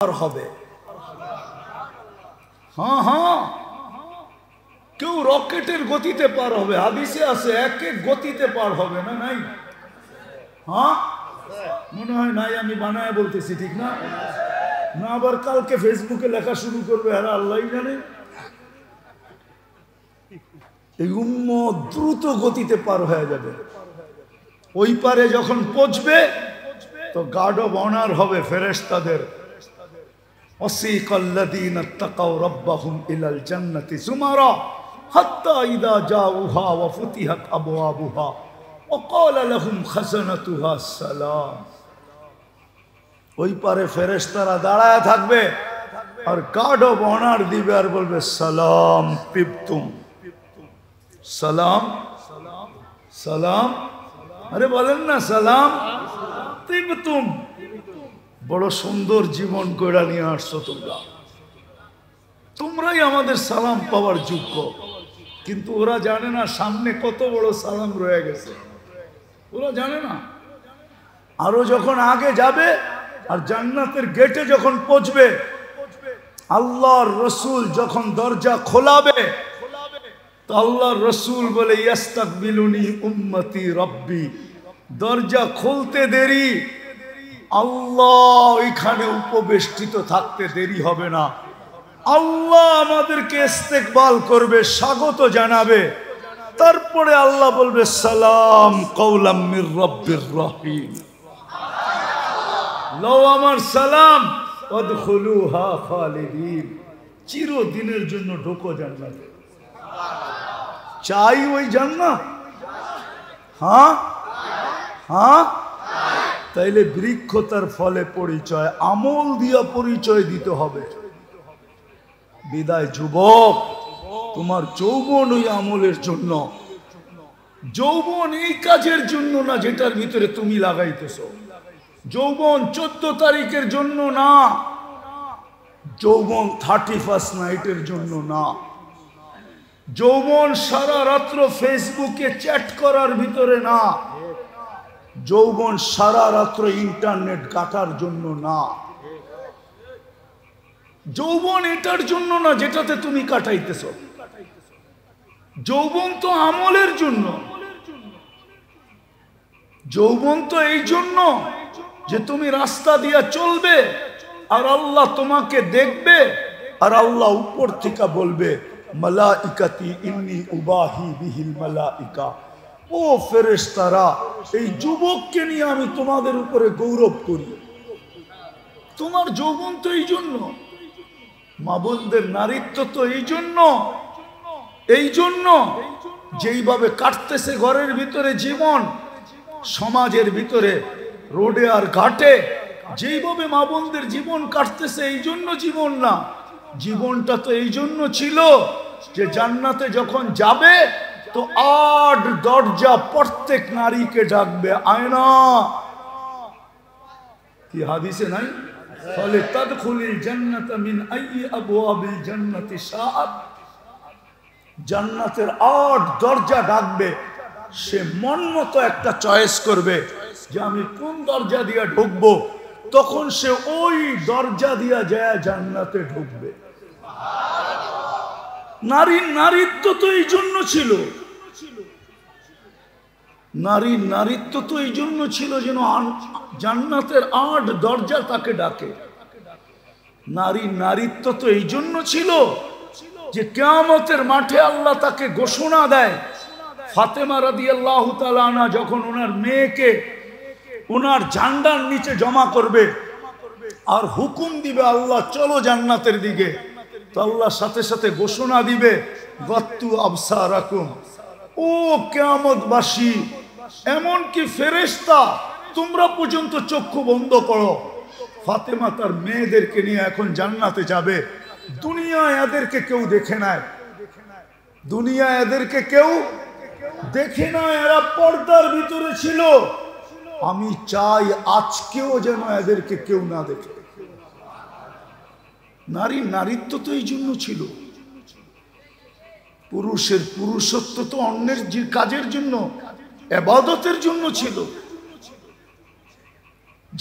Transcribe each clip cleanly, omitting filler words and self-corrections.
পার হবে। হ্যাঁ হ্যাঁ, কেউ রকেটের গতিতে পার হবে, হাদিসে আছে এক এক গতিতে পার হবে না, নাই? হ্যাঁ মনে হয় নাই, আমি বানায় বলতেছি, ঠিক না? না আবার কালকে ফেসবুকে লেখা শুরু করবে, আর আল্লাহই জানে। এই উম্মত দ্রুত গতিতে পার হয়ে যাবে। ওই পারে যখন পৌঁছবে তো গার্ড অব অনার হবে ফেরেশতাদের। وسيق الذين اتقوا ربهم إلى الجنة زمرا حتى إذا جاءوها وفتحت أبوابها وقال لهم خزنتها السلام। ওই পারে ফেরেশতারা দাঁড়ায় থাকবে আর গার্ড অব অনার দিবে আর বলবে সালাম তিবতুম, সালাম সালাম, আরে বলেন না সালাম তিবতুম, বড় সুন্দর জীবন কইরা নিয়ে আসছো তোমরা, তোমরাই আমাদের সালাম পাওয়ার যোগ্য। কিন্তু ওরা জানে না সামনে কত বড় সালাম রয়ে গেছে, ওরা জানে না। আরো যখন আগে যাবে আর জান্নাতের গেটে যখন পৌঁছবে, আল্লাহর রসুল যখন দরজা খোলাবে তো আল্লাহর রসুল বলে ইয়াস্তাকবিলুনি উম্মতি রব্বি, দরজা খুলতে দেরি, আল্লাহ ওইখানে উপবেষ্টিত থাকতে দেরি হবে না। আল্লাহ আমাদেরকে ইস্তেকবাল করবে, স্বাগত জানাবে। তারপরে আল্লাহ বলবে সালাম কওলাম মির রব্বির রহিম, লও আমার সালাম ওয়াদখুলুহা খালিদিন, চিরদিনের জন্য ঢোকো জান্নাতে। চাই ওই জান্নাত? হ্যাঁ হ্যাঁ, তাইলে বৃক্ষ তার ফলে পরিচয়, আমল দিয়া পরিচয় দিতে হবে। বিদায় যুবক, তোমার যৌবন ওই আমলের জন্য, যৌবন এই কাজের জন্য না যেটার ভিতরে তুমি লাগাইতেছ। যৌবন 14 তারিখের জন্য না, যৌবন 31st নাইটের জন্য না, যৌবন সারা রাত্র ফেসবুকে চ্যাট করার ভিতরে না, যৌবন সারা রাত্র ইন্টারনেট কাটার জন্য না, যৌবন এটার জন্য না যেটাতে তুমি কাটাইতেছ। যৌবন তো আমলের জন্য, যৌবন তো এই জন্য যে তুমি রাস্তা দিয়া চলবে আর আল্লাহ তোমাকে দেখবে, আর আল্লাহ উপর থেকে বলবে মালাইকাতি ইন্নী উবাহি বিহিল মালাইকা, ও ফেরেশতারা এই যুবককে নিয়ে আমি তোমাদের উপরে গৌরব করি। তোমার যৌবন তো এই জন্য, মা বোনদের নারীত্ব তো এই জন্য, এই জন্য যেইভাবে কাটতেছে ঘরের ভিতরে জীবন, সমাজের ভিতরে রোডে আর ঘাটে যেইভাবে মা বোনদের জীবন কাটতেছে, এই জন্য জীবন না, জীবনটা তো এই জন্য ছিল যে জান্নাতে যখন যাবে তো 8 দরজা প্রত্যেক নারীকে ডাকবে, আয়না, কি হাদিসে নাই? ফলে তাদখুলিল জান্নাত মিন আইয়ি আবওয়াবিল জান্নাতি শাআত, জান্নাতের 8 দরজা ডাকবে, সে মন মতো একটা চয়েস করবে যে আমি কোন দরজা দিয়ে ঢুকবো, তখন সে ওই দরজা দিয়া যায় জান্নাতে ঢুকবে। নারীর নারীত্ব তো এই জন্য ছিল, নারীর নারীত্ব তো এই জন্য ছিল যেন জান্নাতের 8 দরজা তাকে ডাকে। নারীর নারীত্ব তো এই জন্য ছিল যে কিয়ামতের মাঠে আল্লাহ তাকে ঘোষণা দেয়, ফাতেমা রাদিয়াল্লাহু তাআলা আনহা যখন ওনার মেয়েকে ওনার ঝান্ডার নিচে জমা করবে আর হুকুম দিবে আল্লাহ চলো জান্নাতের দিকে, তো আল্লাহ সাথে সাথে ঘোষণা দিবে গত্তু আবসারাকুম, ও কিয়ামতবাসী, এমনকি ফেরেশতা তোমরা পর্যন্ত চক্ষু বন্ধ করো। ফাতেমা তার মেয়েদেরকে নিয়ে এখন জান্নাতে যাবে। দুনিয়ায় এদেরকে কেউ দেখে নাই, দুনিয়ায় এদেরকে কেউ দেখে না, এরা পর্দার ভিতরে ছিল। আমি চাই আজকেও যেন এদেরকে কেউ না দেখে। নারীর নারীত্ব তো এই জন্য ছিল, পুরুষের পুরুষত্ব তো অন্যের কাজের জন্য, ইবাদতের জন্য ছিল।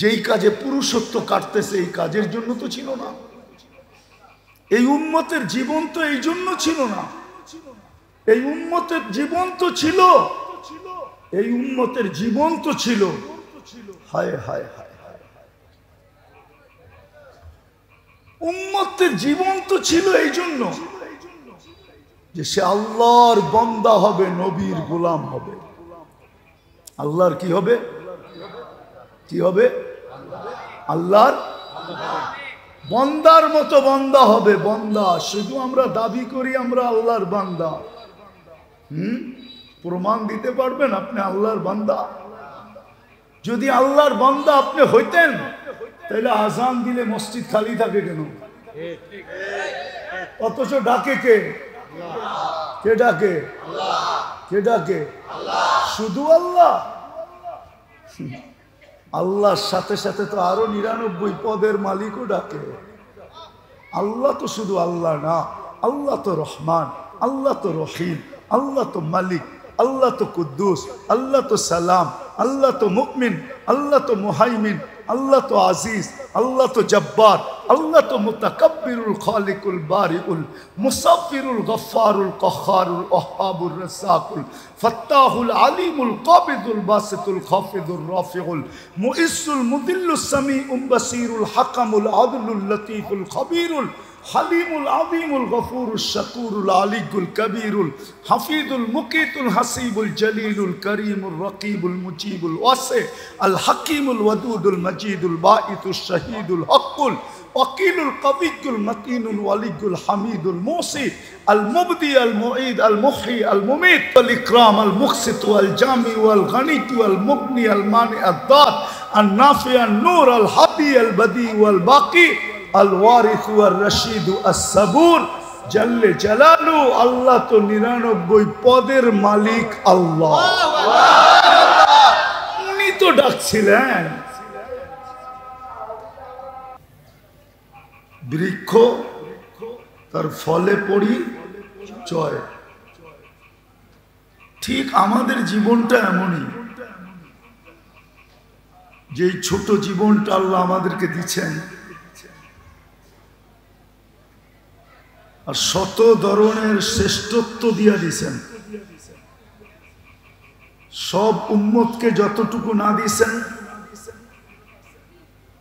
যেই কাজে পুরুষত্ব কাটতেছে এই কাজের জন্য তো ছিল না। এই উম্মতের জীবন তো এই জন্য ছিল না। এই উম্মতের জীবন তো ছিল, এই উম্মতের জীবন তো ছিল, হায় হায় হায়, উম্মতের জীবন তো ছিল এই জন্য যে সে আল্লাহর বান্দা হবে, নবীর গোলাম হবে। আল্লাহর কি হবে? কি হবে? আল্লাহর বান্দার মতো বান্দা হবে। বান্দা শুধু আমরা দাবি করি আমরা আল্লাহর বান্দা। প্রমাণ দিতে পারবেন আপনি আল্লাহর বান্দা? যদি আল্লাহর বান্দা আপনি হইতেন তাহলে আজান দিলে মসজিদ খালি থাকে কেন? অথচ ডাকে কে? কে ডাকে? কে ডাকে? শুধু আল্লাহ। আল্লাহর সাথে সাথে তো আরো 99 পদের মালিকও ডাকে। আল্লাহ তো শুধু আল্লাহ না, আল্লাহ তো রহমান, আল্লাহ তো রহিম, আল্লাহ তো মালিক, আল্লাহ তো কুদ্দুস, আল্লাহ তো সালাম, আল্লাহ তো মুমিন, আল্লাহ তো মুহাইমিন, আল্লাহ তো আজিজ, আল্লাহ তো জব্বার, আল্লাহ তো মুতাকাব্বিরুল খালিকুল বারিউল মুসাফিরুল গফফারুল কহ্হারুল ওয়াহ্হাবুর রাজ্জাকুল ফাত্তাহুল আলিমুল কাবিদুল বাসিতুল খাফিদুর রাফিউল মুইসুল মুদিল্লুস সামিউল বাসিরুল হাকামুল আদলুল লতীফুল খবীরুল হালিমুল আযীমুল গফুরুশ শাকুরুল আলিয়ুল কবীরুল হাফিজুল মুকিতুল হাসিবুল জলিলুল করিমুর রকিবুল মুজিবুল ওয়াসি আল হাকিমুল ওয়াদুদুল মজিদুল বাঈতুশ শহীদুল হকুল ওয়াকিলুল কবিয়ুল মতিনুল ওয়ালিয়ুল হামিদুল মুসি আল মুবদি আল মুঈদ আল মুহয়ি আল মুমীত ওয়াল ইকরাম আল মুকসিত ওয়াল জামি ওয়াল গনি ওয়াল মুগনি আল মানি আদ দাত আন নাফি আন নূর আল হাদি আল বদি ওয়াল বাকি আল ওয়ারিস ওয়ার রশিদ আস-সাবুর জাল্লে জালালু। আল্লাহ তো 99 পদের মালিক আল্লাহ। উনি তো ডাকছিলেন। বৃক্ষ তার ফলে পড়ি জয়। ঠিক আমাদের জীবনটা এমনই, যে ছোট জীবনটা আল্লাহ আমাদেরকে দিচ্ছেন, আর শত ধরনের শ্রেষ্ঠত্ব দিয়া দিছেন। সব উম্মতকে যতটুকু না দিছেন,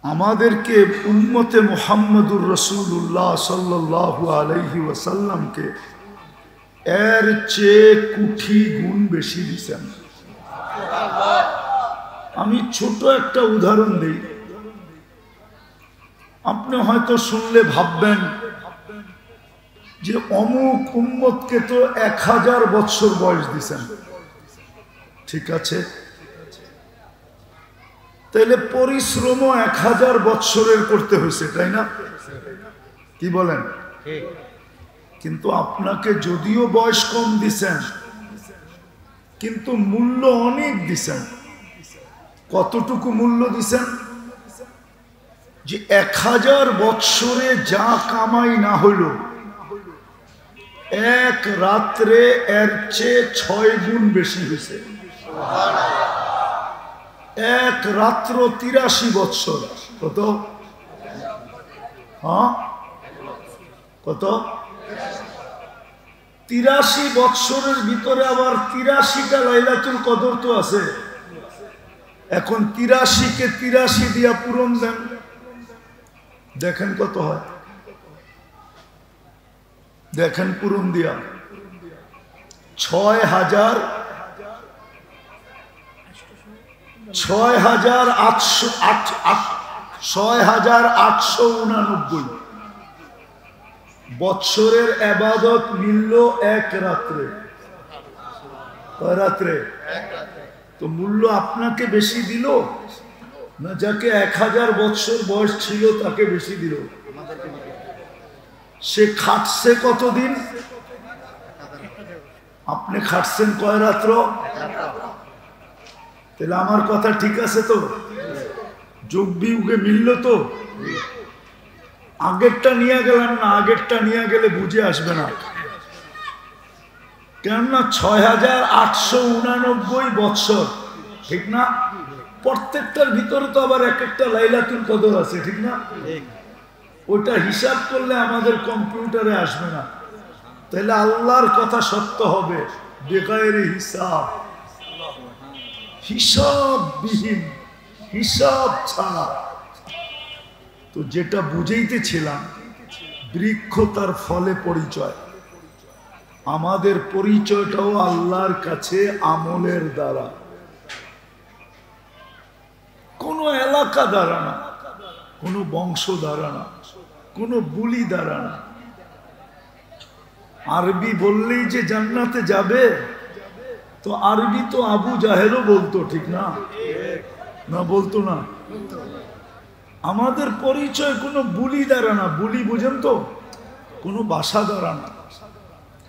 আমাদেরকে উম্মতে মুহাম্মদুর রাসূলুল্লাহ সাল্লাল্লাহু আলাইহি ওয়াসাল্লামকে এর চেয়ে কোটি গুণ বেশি দিছেন। আমি ছোট একটা উদাহরণ দিই। আপনি হয়তো শুনলে ভাববেন যে অমুক উম্মতকে তো 1000 বছর বয়স দিছেন। ঠিক আছে, তাহলে পরিশ্রমও 1000 বছরের করতে হয়েছে, তাই না? কি বলেন? কিন্তু আপনাকে যদিও বয়স কম দিছেন, কিন্তু মূল্য অনেক দিছেন। কতটুকু মূল্য দিছেন? যে 1000 বছরে যা কামাই না হইল, এক রাত্রে এর চেয়ে 6 গুণ বেশি হয়েছে। এক রাত্র 83 বছর। কত? হ্যাঁ, কত? 83 বছরের ভিতরে আবার 83টা লাইলাতুল কদর তো আছে। এখন 83 কে 83 দিয়া পূরণ দেন, দেখেন কত হয়। দেখেন পূরণ দিয়া 6889 বৎসরের ইবাদত মিলল এক রাত্রে। কয় রাত্রে? তো মূল্য আপনাকে বেশি দিল না যাকে 1000 বৎসর বয়স ছিল তাকে বেশি দিল? সে খাটছে কতদিন? আপনি খাটছেন কয় রাত্র? তাহলে আমার কথা ঠিক আছে তো? যোগ বিয়োগে মিলল তো? আগেরটা নিয়ে গেলাম না, আগেরটা নিয়ে গেলে বুঝে আসবে না। কেননা 6889 বৎসর, ঠিক না? প্রত্যেকটার ভিতরে তো আবার এক একটা লাইলাতুল কদর আছে, ঠিক না? ওটা হিসাব করলে আমাদের কম্পিউটারে আসবে না, তাহলে আল্লাহর কথা সত্য হবে বেগায়ের হিসাব, হিসাববিহীন, হিসাব ছাড়া। তো যেটা বুঝাইতেছিলাম, বৃক্ষ তার ফলে পরিচয়, আমাদের পরিচয়টাও আল্লাহর কাছে আমলের দ্বারা, কোনো এলাকা দ্বারা না, কোনো বংশ দ্বারা না, কোনো বুলি দ্বারা না। আরবি বললেই যে জান্নাতে যাবে, তো আরবি তো আবু জাহেলও বলতো, ঠিক না? না বলতো না? আমাদের পরিচয় কোনো বুলি দ্বারা না, বুলি বুঝেন তো, কোনো ভাষা দ্বারা না,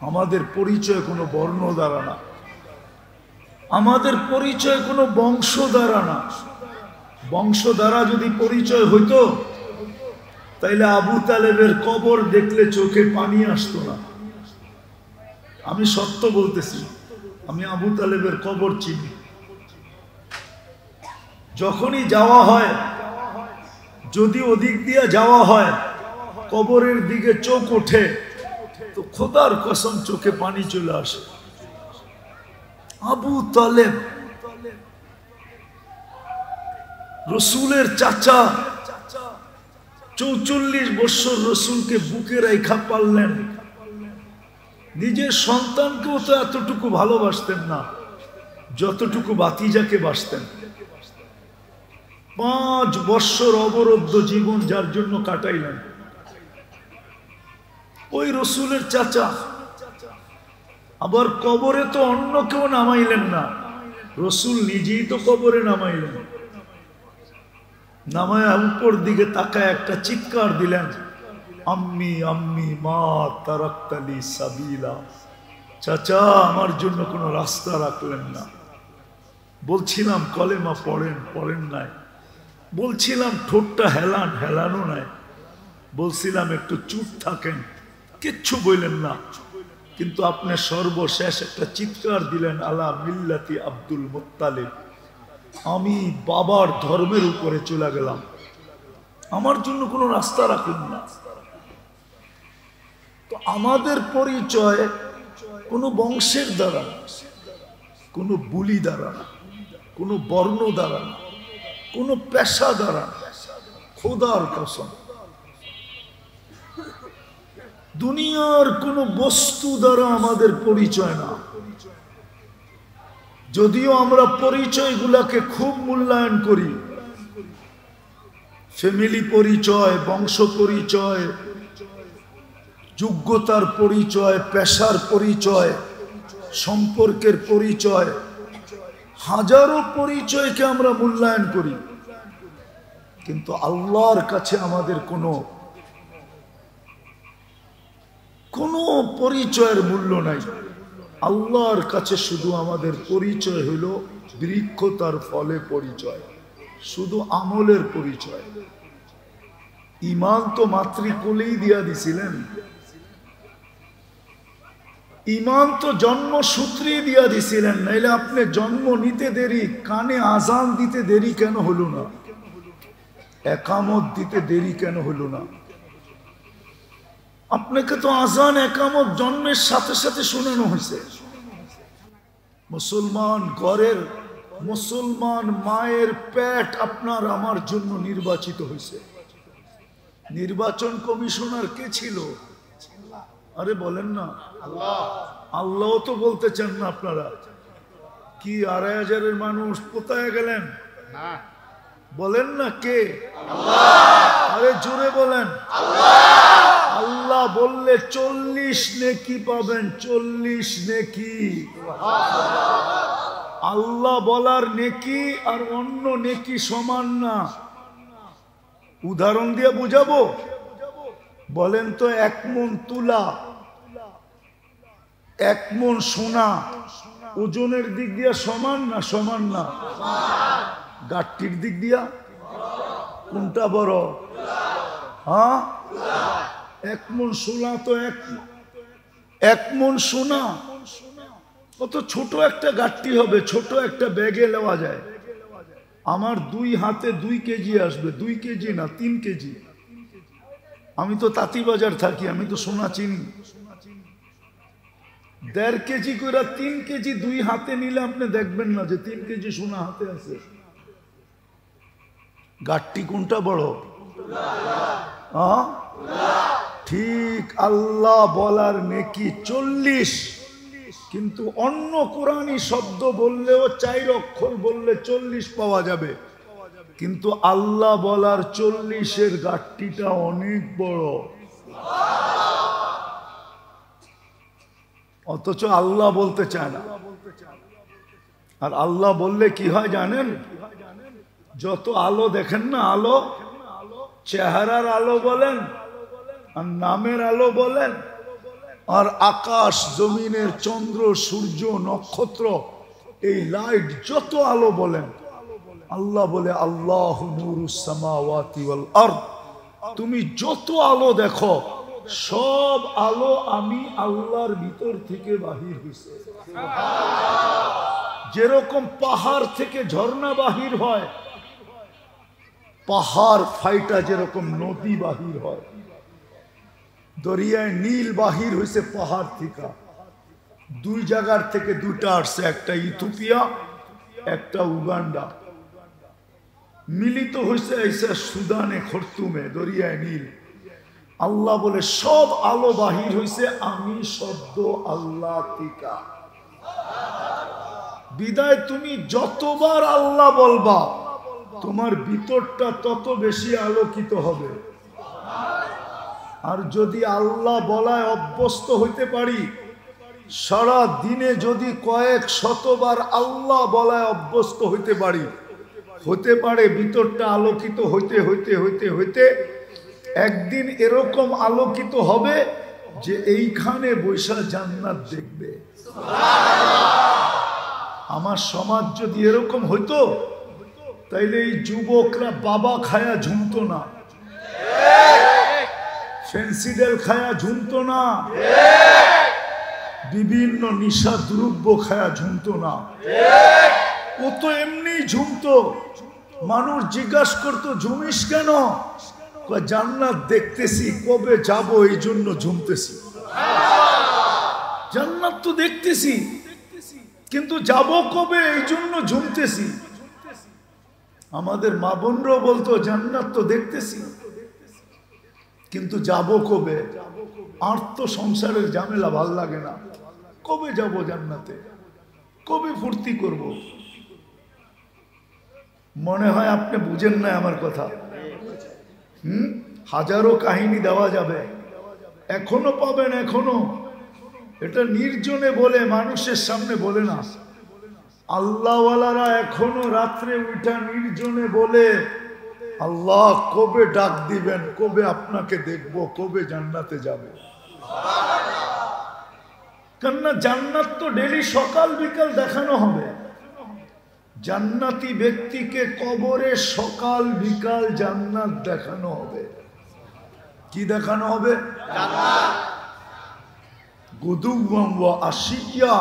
আমাদের পরিচয় কোনো বর্ণ দ্বারা না, আমাদের পরিচয় কোনো বংশ দ্বারা না। বংশ দ্বারা যদি পরিচয় হইতো তাইলে আবু তালেবের কবর দেখলে চোখে পানি আসতো না। আমি সত্য বলতেছি, আমি আবু তালেবের কবর চিনি। যখনই যাওয়া হয়, যদি ওদিক দিয়ে যাওয়া হয়, কবরের দিকে চোখ ওঠে, তো খোদার কসম চোখে পানি চলে আসে। আবু তালেব রসুলের চাচা, ৪৪ বছর রসুলকে বুকে রেখা পারলেন, নিজের সন্তানকেও তো এতটুকু ভালোবাসতেন না যতটুকু ভাতিজাকে বাসতেন। ৫ বছর অবরুদ্ধ জীবন যার জন্য কাটাইলেন ওই রসুলের চাচা। আবার কবরে তো অন্য কেউ নামাইলেন না, রসুল নিজেই তো কবরে নামাইলেন। নামায় উপর দিকে তাকায় একটা চিৎকার দিলেন, আম্মি আম্মি মা তারাক্তালি সাবিলা। চাচা, আমার জন্য কোনো রাস্তা রাখলেন না। বলছিলাম কলেমা পড়েন, পড়েন নাই। বলছিলাম ঠোঁটটা হেলান, হেলানো নাই। বলছিলাম একটু চুপ থাকেন, কিচ্ছু বললেন না। কিন্তু আপনি সর্বশেষ একটা চিৎকার দিলেন, আলা মিল্লাতি আব্দুল মুত্তালিব। আমি বাবার ধর্মের উপরে চলে গেলাম, আমার জন্য কোনো রাস্তা রাখলেন না। তো আমাদের পরিচয় কোনো বংশের দ্বারা না, কোনো বুলি দ্বারা না, কোনো বর্ণ দ্বারা না, কোনো পেশা দ্বারা না। খোদার কসম, দুনিয়ার কোনো বস্তু দ্বারা আমাদের পরিচয় না। যদিও আমরা পরিচয়গুলাকে খুব মূল্যায়ন করি, ফ্যামিলি পরিচয়, বংশ পরিচয়, যোগ্যতার পরিচয়, পেশার পরিচয়, সম্পর্কের পরিচয়, হাজারো পরিচয়কে আমরা মূল্যায়ন করি, কিন্তু আল্লাহর কাছে আমাদের কোনো পরিচয়ের মূল্য নাই। আল্লাহর কাছে শুধু আমাদের পরিচয় হলো বৃক্ষ তার ফলে পরিচয়, শুধু আমলের পরিচয়। ঈমান তো মাতৃকুলেই দিয়া দিছিলেন, ঈমান তো জন্মসূত্রেই দিয়া দিছিলেন, নাইলে আপনি জন্ম নিতে দেরি, কানে আজান দিতে দেরি কেন হলো না? একামত দিতে দেরি কেন হলো না? আপনাকে তো আজান একামত জন্মের সাথে সাথে শোনানো হয়েছে। মুসলমান ঘরের মুসলমান মায়ের পেট আপনার আমার জন্য নির্বাচিত হয়েছে। নির্বাচন কমিশনার কে ছিল? আরে বলেন না, আল্লাহ তো বলতে চান না আপনারা? কি ২৫০০-এর মানুষ কোথায় গেলেন? বলেন না কে? আরে জোরে বলেন। আল্লাহ বললে ৪০ নেকি পাবেন, ৪০ নেকি। আল্লাহ বলার নেকি আর অন্য নেকি সমান না। উদাহরণ দিয়ে বুঝাবো, বলেন তো ১ মণ তুলা, ১ মণ সোনা ওজনের দিক দিয়া সমান না? সমান না। গাঠটির দিক দিয়া কোনটা বড়? হ্যাঁ, ১ মণ সোনা তো ১ মণ সোনা কত ছোট একটা গাঠটি হবে, ছোট একটা ব্যাগে নেওয়া যায়। আমার 2 হাতে 2 কেজি আসবে, 2 কেজি না 3 কেজি। আমি তো তাঁতিবাজার থাকি, আমি তো সোনা চিনি। 1.5 কেজি করে 3 কেজি 2 হাতে নিলে আপনি দেখবেন না যে 3 কেজি সোনা হাতে আছে। গাঠটি কোনটা বড়? ঠিক আল্লাহ বলার নেকি 40, কিন্তু অন্য কোরআনী শব্দ বললেও 4 অক্ষর বললে 40 পাওয়া যাবে, কিন্তু আল্লাহ বলার 40-এর গাঠটিটা অনেক বড়। অথচ আল্লাহ বলতে চায় না। আর আল্লাহ বললে কি হয় জানেন? যত আলো দেখেন না, আলো, চেহারার আলো বলেন আর নামের আলো বলেন, আর আকাশ জমিনের চন্দ্র সূর্য নক্ষত্র এই লাইট যত আলো বলেন, আল্লাহ বলে আল্লাহু নূরুস সামাওয়াতি ওয়াল আরদ। তুমি যত আলো দেখো সব আলো আমি আল্লাহর ভিতর থেকে বাহির হইছে। যেরকম পাহাড় থেকে ঝর্ণা বাহির হয়, পাহাড় ফাইটা যেরকম নদী বাহির হয়, দরিয়ায় নীল বাহির হয়েছে পাহাড় থেকে। 2 জায়গার থেকে 2টা আসছে, একটা ইথিওপিয়া একটা উগান্ডা, মিলিত হয়েছে এসে সুদানে খর্তুমে দরিয়ায় নীল। আল্লাহ বলে সব আলো বাহির হয়েছে আমি শব্দ আল্লাহ টিকা। বিদায় তুমি যতবার আল্লাহ বলবা তোমার ভিতরটা তত বেশি আলোকিত হবে। আর যদি আল্লাহ বলায় অভ্যস্ত হইতে পারি, সারা দিনে যদি কয়েক শতবার আল্লাহ বলায় অভ্যস্ত হইতে পারি, হতে পারে ভিতরটা আলোকিত হইতে হইতে হইতে হইতে একদিন এরকম আলোকিত হবে যে এইখানে বৈশা জান্নাত দেখবে। আমার সমাজ যদি এরকম হইতো তাইলে এই যুবকরা বাবা খায়া ঝুমতো না, ফেন্সিডেল খায়া ঝুমতো না, বিভিন্ন নিশা দ্রব্য খায়া ঝুমতো না, ও তো এমনি ঝুমতো। মানুষ জিজ্ঞাসা করতো ঝুমিস কেন? জান্নাত দেখতেছি, কবে যাব এই জন্য ঝুমতেছি। জান্নাত তো দেখতেছি কিন্তু যাব কবে এই জন্য ঝুমতেছি। আমাদের মা বোনরাও বলতো জান্নাত তো দেখতেছি কিন্তু যাব কবে? আর তো সংসারের ঝামেলা ভাল লাগে না, কবে যাব জান্নাতে, কবে ফুর্তি করব? মনে হয় আপনি বুঝেন না আমার কথা। হাজারো কাহিনী দেওয়া যাবে, এখনো পাবেন, এখনো। এটা নির্জনে বলে, মানুষের সামনে বলে না। আল্লাহওয়ালারা এখনো রাত্রে উঠা নির্জনে বলে আল্লাহ কবে ডাক দিবেন, কবে আপনাকে দেখবো, কবে জান্নাতে যাবে। কেননা জান্নাত তো ডেলি সকাল বিকাল দেখানো হবে। জান্নাতি ব্যক্তিকে কবরে সকাল বিকাল জান্নাত দেখানো হবে। কি দেখানো হবে? গুদুওয়াম ওয়া আশিয়া,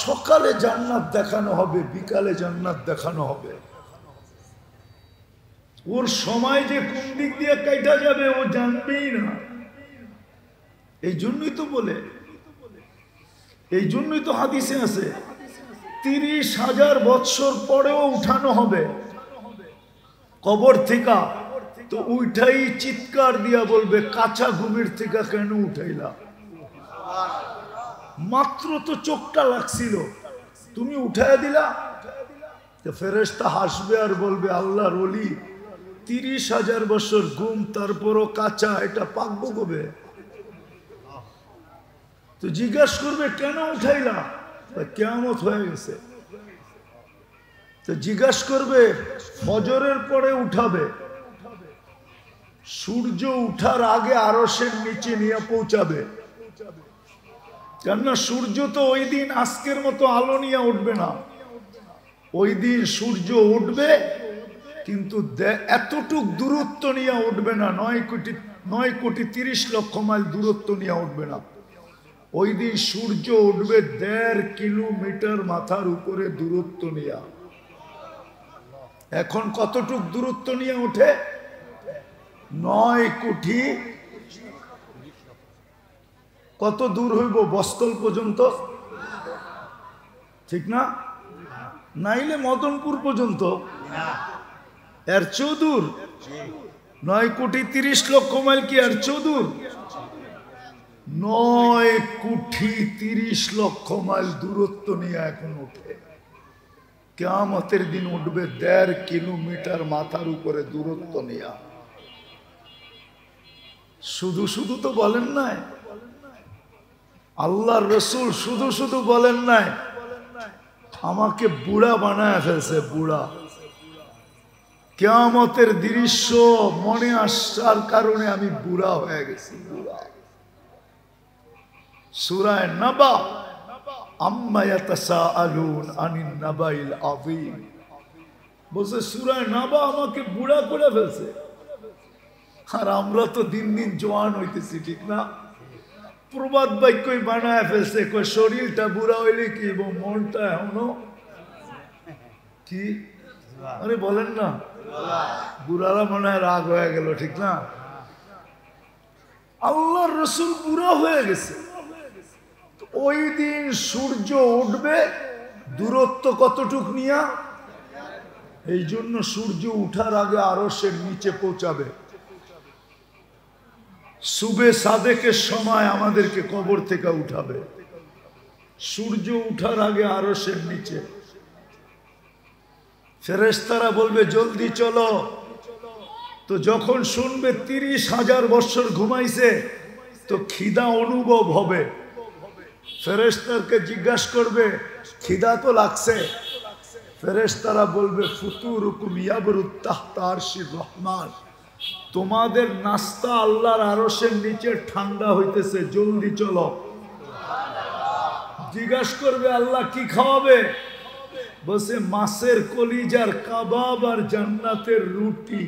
সকালে জান্নাত দেখানো হবে, বিকালে জান্নাত দেখানো হবে। ওর সময় যে কোন দিক দিয়ে কাটা যাবে ও জানবেই না। এই জন্যই তো বলে, এই জন্যই তো হাদিসে আছে 30,000 বৎসর পরেও উঠানো হবে কবর থেকে। তো উঠাই চিৎকার দিয়া বলবে কাঁচা ঘুমের থেকে কেন উঠাইলা? মাত্র তো চোখটা লাগছিল, তুমি উঠাইয়া দিলা। ফেরেশতা হাসবে আর বলবে আল্লাহর ওলি 30,000 বছর ঘুম, তারপরও কাঁচা, এটা পাকবো কবে? তো জিজ্ঞাসা করবে কেন উঠাইলা? কিয়ামত হয়ে গেছে। তো জিজ্ঞাসা করবে ফজরের পরে উঠাবে, সূর্য উঠার আগে আরশের নিচে নিয়ে পৌঁছাবে। কেননা সূর্য তো ওই দিন আজকের মতো আলো নিয়ে উঠবে না। ওই দিন সূর্য উঠবে কিন্তু এতটুক দূরত্ব নিয়ে উঠবে না, 9,30,00,000 মাইল দূরত্ব নিয়ে উঠবে না। ওই দিন সূর্য উঠবে 1.5 কিলোমিটার মাথার উপরে দূরত্ব নিয়ে। এখন কতটুক দূরত্ব নিয়ে ওঠে? 9 কোটি। কত দূর হইব? বস্তল পর্যন্ত, ঠিক না? নাইলে মদনপুর পর্যন্ত, এর চেয়েও দূর। 9 কোটি 30 লক্ষ মাইল কি এর চেয়েও দূর? 9 কোটি 30 লক্ষ মাইল দূরত্ব নিয়ে এখন ওঠে। কিয়ামতের দিন উঠবে 1.5 কিলোমিটার মাথার উপরে দূরত্ব নিয়ে। শুধু শুধু তো বলেন নাই, আল্লাহর রসুল শুধু শুধু বলেন নাই আমাকে বুড়া বানায় ফেলছে, বুড়া। কিয়ামতের দৃশ্য মনে আসার কারণে আমি বুড়া হয়ে গেছি, বুড়া। সূরা নাবা, আম্মা ইয়াতাসাআলুন আনিন নাবাইল আযীম, বলছে সূরা নাবা আমাকে বুড়া করে ফেলছে। আর আমরা তো দিন দিন জওয়ান হইতেছি, ঠিক না? প্রবাদ বাক্যই বানায় ফেলছে, কই শরীরটা বুড়া হইলে কি এবং মনটা এখনো কি? আরে বলেন না, বুড়ারা মনে হয় রাগ হয়ে গেল, ঠিক না? আল্লাহর রাসূল বুড়া হয়ে গেছে। ওই দিন সূর্য উঠবে দূরত্ব কতটুক নিয়া? এই জন্য সূর্য উঠার আগে আরশের নিচে পৌঁছাবে। সুবে সাদেকের সময় আমাদেরকে কবর থেকে উঠাবে, সূর্য উঠার আগে আরশের নিচে। ফেরেশতারা বলবে জলদি চলো। তো যখন শুনবে 30,000 বছর ঘুমাইছে, তো খিদা অনুভব হবে। ফেরেশতাকে জিজ্ঞাসা করবে খিদা তো লাগছে। ফেরেশতারা বলবে ফুতুরুকুম ইয়াবরুত তাহতা আরশির রহমান, তোমাদের নাস্তা আল্লাহর আরশের নিচে ঠান্ডা হইতেছে, জলদি চলো। জিজ্ঞাসা করবে আল্লাহ কি খাওয়াবে? বসে মাছের কলিজার কাবাব আর জান্নাতের রুটি।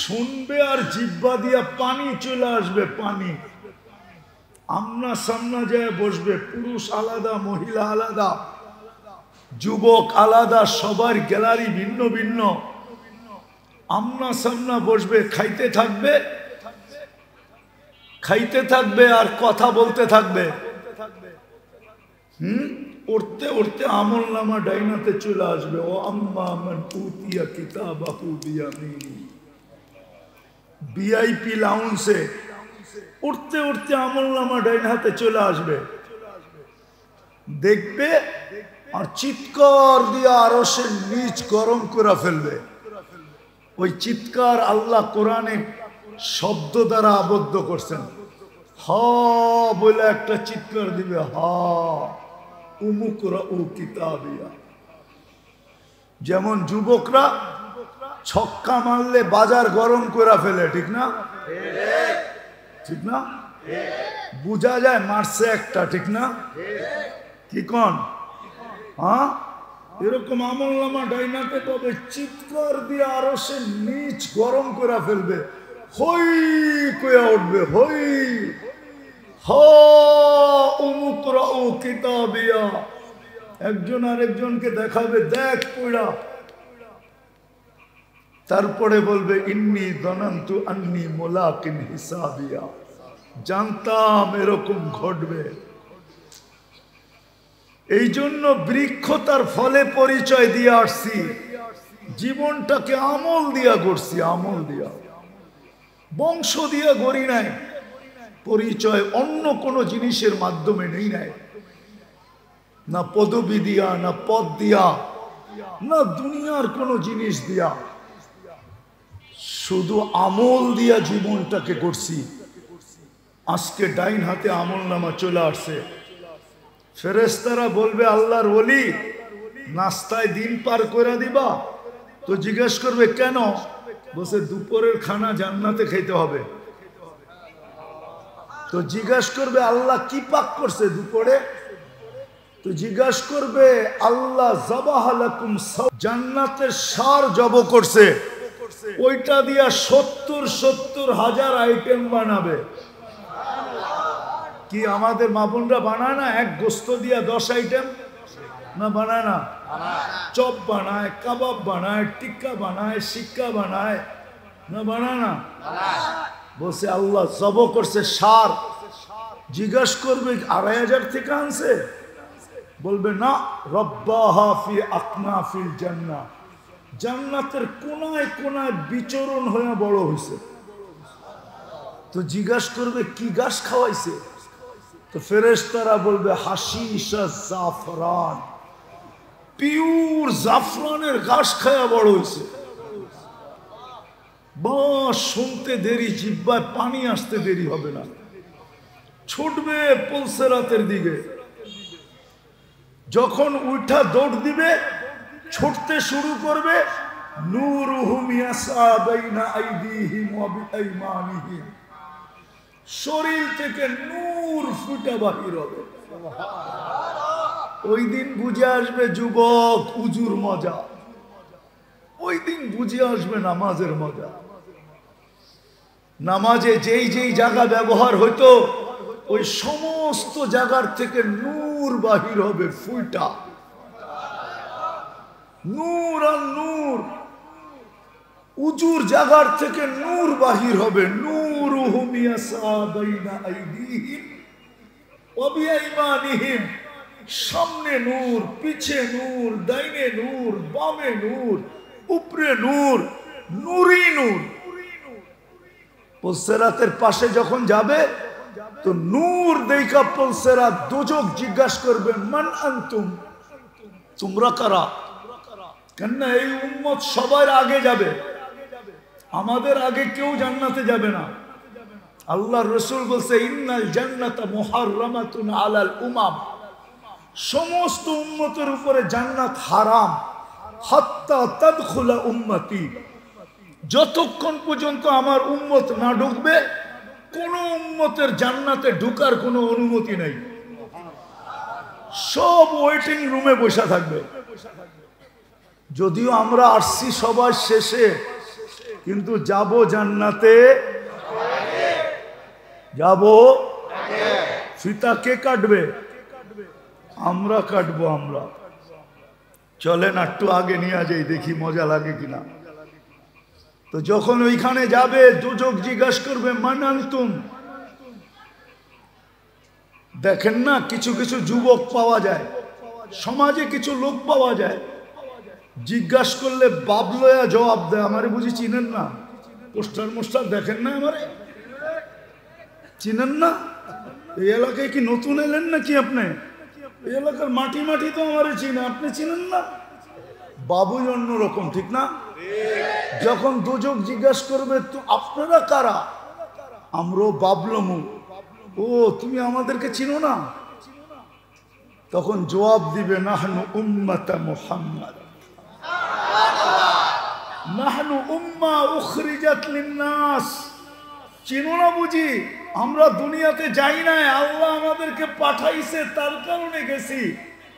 শুনবে আর জিহ্বা দিয়া পানি চলে আসবে, পানি। আমনা সামনা যায় বসবে, পুরুষ আলাদা, মহিলা আলাদা, যুবক আলাদা, সবার গ্যালারি ভিন্ন ভিন্ন। আমনা সামনা বসবে, খাইতে থাকবে, খাইতে থাকবে আর কথা বলতে থাকবে। উঠতে উঠতে আমল নামা ডাইনাতে চলে আসবে। ও আম্মা মান উতিয়া কিতাবাহু বিয়ামিনি, ভিআইপি লাউঞ্জে উঠতে উঠতে আমল নামা ডাইন হাতে চলে আসবে। দেখবে আর চিৎকার দিয়ে আরশের নিচ গরম করে ফেলবে। ওই চিৎকার আল্লাহ কোরআনে শব্দ দ্বারা আবদ্ধ করছেন। হা বলে একটা চিৎকার দিবে, হা উমুকরা উ কিতাবিয়া। যেমন যুবকরা ছক্কা মারলে বাজার গরম করে ফেলে, ঠিক না? ঠিক না? বুঝা যায় মারছে একটা, ঠিক না? কি কন? হ্যাঁ, এরকম আমল নামা ডাইনাতে তবে চিৎকার দিয়ে আরো সে নিচ গরম করে ফেলবে। হই কইয়া উঠবে, হই হা কিতাবিয়া। একজন আরেকজনকে দেখাবে, দেখ পড়া। তারপরে বলবে ইন্নী দনান্তু আন্নী মুলাকিন হিসাবিয়া, জানতাম এরকম ঘটবে। এই জন্য বৃক্ষ তার ফলে পরিচয় দিয়ে আসছি, জীবনটাকে আমল দিয়া গড়ছি, আমল দিয়া, বংশ দিয়া গড়ি নাই। পরিচয় অন্য কোনো জিনিসের মাধ্যমে নেই নাই, না পদবি দিয়া, না পদ দিয়া, না দুনিয়ার কোনো জিনিস দিয়া, শুধু আমল দিয়া জীবনটাকে গড়ছি। আজকে ডাইন হাতে আমল নামা চলে আসছে। ফেরেশতারা বলবে আল্লাহর ওলি নাস্তায় দিন পার করে দিবা। তো জিজ্ঞেস করবে কেন? বসে দুপুরের খানা জান্নাতে খেতে হবে। তো জিজ্ঞেস করবে আল্লাহ কি পাক করছে দুপুরে? তো জিজ্ঞেস করবে আল্লাহ যাবাহালাকুম, জান্নাতের সার জব করছে, ওইটা দিয়া 70 হাজার আইটেম বানাবে। কি আমাদের মা বোনরা বানায় না? এক গোস্ত দিয়া 10 আইটেম, না বানায় না? চপ বানায়, কাবাব বানায়, টিক্কা বানায়, শিক্কা বানায়, না বানায় না? বলছে আল্লাহ জব করছে সার। জিজ্ঞাসা করবে ২৫০০ থেকে আনছে? বলবে না, রব্বাহা ফি আকনাফিল জান্নাহ, জান্নাতের কোনায় কোনায় বিচরণ হয়ে বড় হয়েছে। তো জিজ্ঞাসা করবে কি ঘাস খাওয়াইছে? তো ফেরেশতারা বলবে হাশিশা জাফরান, পিওর জাফরানের ঘাস খায়া বড় হয়েছে। বাস শুনতে দেরি, জিহ্বায় পানি আসতে দেরি হবে না, ছুটবে পুলসিরাতের দিকে। যখন উঠা দৌড় দিবে, ছুটতে শুরু করবে, নূরুহুম ইয়াসা বাইনা আইদিহিম ওয়া বিআইমানিহিম, শরীর থেকে নূর ফুটে বাহির হবে। ওই দিন বুঝে আসবে যুবক উজুর মজা, ওই দিন বুঝে আসবে নামাজের মজা। নামাজে যেই যেই জায়গা ব্যবহার হইতো ওই সমস্ত জায়গার থেকে নূর বাহির হবে ফুটা, নূর আর নূর। উজুর জায়গার থেকে নূর বাহির হবে, নূরুহুম ইয়াসা বাইনা আইদিহিম ওয়া বিআইমানিহিম, সামনে নূর, পিছে নূর, ডাইনে নূর, বামে নূর, উপরে নূর, নূরই নূর। পুলসিরাতের পাশে যখন যাবে তো নূর দেখা পুলসিরাত দোজখ জিজ্ঞাসা করবে মান আনতুম, তোমরা কারা? কেননা এই উম্মত সবার আগে যাবে, আমাদের আগে কেউ জান্নাতে যাবে না। আল্লাহর রাসূল বলছে ইন্নাল জান্নাতা মুহাররামাতুন আলাল উমাম, সমস্ত উম্মতের উপরে জান্নাত হারাম, হাত্তা তাদখুলা উম্মতি, যতক্ষণ পর্যন্ত আমার উম্মত না ঢুকবে কোন উম্মতের জান্নাতে ঢুকার কোনো অনুমতি নেই। সব ওয়েটিং রুমে বসে থাকবে। যদিও আমরা আসছি সবার শেষে, কিন্তু যাব জান্নাতে, যাব। ফিতা কে কাটবে? আমরা কাটবো। আমরা চলেন একটু আগে নিয়ে যাই, দেখি মজা লাগে কিনা। তো যখন ওইখানে যাবে দোজখ জিজ্ঞাসা করবে মান আনতুম। দেখেন না কিছু কিছু যুবক পাওয়া যায়, সমাজে কিছু লোক পাওয়া যায়, জিজ্ঞাসা করলে বাবলয়া জবাব দেয়, আমারে বুঝি চিনেন না? পোস্টার মোস্টার দেখেন না, আমারে চিনেন না? এই এলাকায় কি নতুন এলেন নাকি আপনি? এই এলাকার মাটি মাটি তো আমারে চিনে, আপনি চিনেন না? বাবুই অন্যরকম, ঠিক না? যখন দোজখ জিজ্ঞাসা করবে তো আপনারা কারা? আমরাও বাবলমু। ও তুমি আমাদেরকে চিনো না? তখন জবাব দিবে নাহনু উম্মাতা মুহাম্মাদ, নাহনু উম্মাহ উখরিজাত লিন-নাস। চিনো না বুঝি? আমরা দুনিয়াতে যাই নাই, আল্লাহ আমাদেরকে পাঠাইছে, তার কারণে গেছি,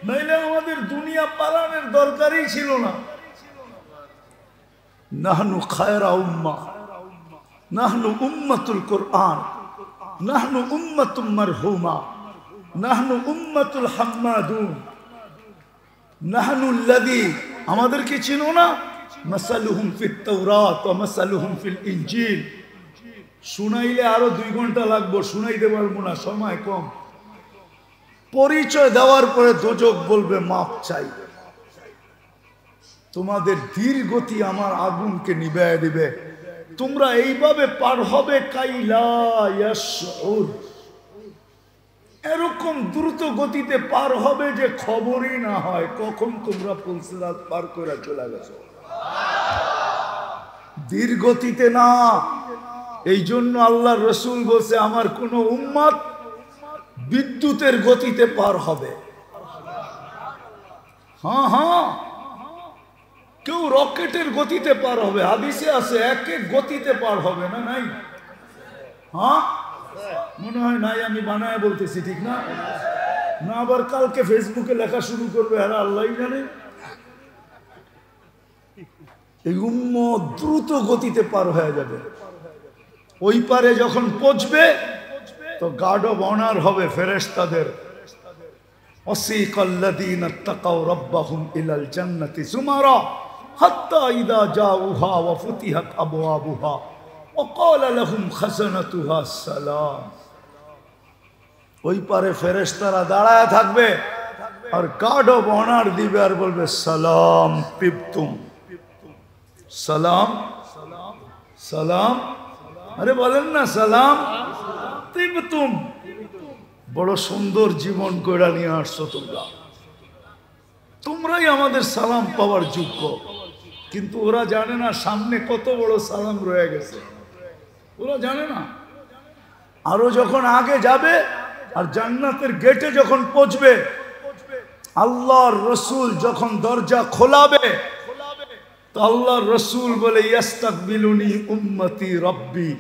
নইলে আমাদের দুনিয়া পালানোর দরকারই ছিল না। নাহনু খায়রা উম্মাহ, নাহনু উম্মাতুল কুরআন, নাহনু উম্মাতুম মারহুমা, নাহনু উম্মাতুল হাম্মাদুন, নাহনু আল্লাযী, আমাদেরকে চিনো না? মাসালুহুম ফিত তাওরাত ওয়া মাসালুহুম ফিল ইনজিল। শুনাইলে আরো 2 ঘন্টা লাগবে, শুনাইতে পারবো না, সময় কম। পরিচয় দেওয়ার পরে দোজখ বলবে মাপ চাই। তোমাদের ধীর গতি আমার আগুনকে নিভাইয়া দিবে, তোমরা এইভাবে পার হবে কাইলা ইয়াশউর, এরকম দ্রুত গতিতে পার হবে যে খবরই না হয় কখন তোমরা পুলসিরাত পার করে চলে গেছো। ধীর গতিতে না। এই জন্য আল্লাহর রাসূল বলছে আমার কোন উম্মত বিদ্যুতের গতিতে পার হবে। হ্যাঁ হ্যাঁ, কেউ রকেটের গতিতে পার হবে, হাদিসে আছে এক এক গতিতে পার হবে না। নাই? হ্যাঁ মনে হয় নাই, আমি বানায় বলতেছি, ঠিক না? না আবার কালকে ফেসবুকে লেখা শুরু করবে, আর আল্লাহই জানে। এই উম্মত দ্রুত গতিতে পার হয়ে যাবে। ওই পারে যখন পৌঁছবে তো গার্ড অফ অনার হবে ফেরেশতাদের, وسيق الذين اتقوا ربهم إلى الجنة زمرا حتى إذا جاءوها وفتحت أبوابها وقال لهم خزنتها السلام ওই পারে ফেরেশতারা দাঁড়ায় থাকবে আর গার্ড অফ অনার দিবে আর বলবে সালাম তিবতুম সালাম সালাম আরে বলেন না সালাম তিবতুম বড় সুন্দর জীবন গড়া নিয়ে আসছো তোমরাই আমাদের সালাম পাওয়ার যোগ্য কিন্তু ওরা জানে না সামনে কত বড় সালাম রয়ে গেছে ওরা জানে না আরো যখন আগে যাবে আর জান্নাতের গেটে যখন পৌঁছবে আল্লাহর রসুল যখন দরজা খোলাবে তো আল্লাহর রসুল বলে ইয়াস্তাকবিলুনি উম্মতি রব্বি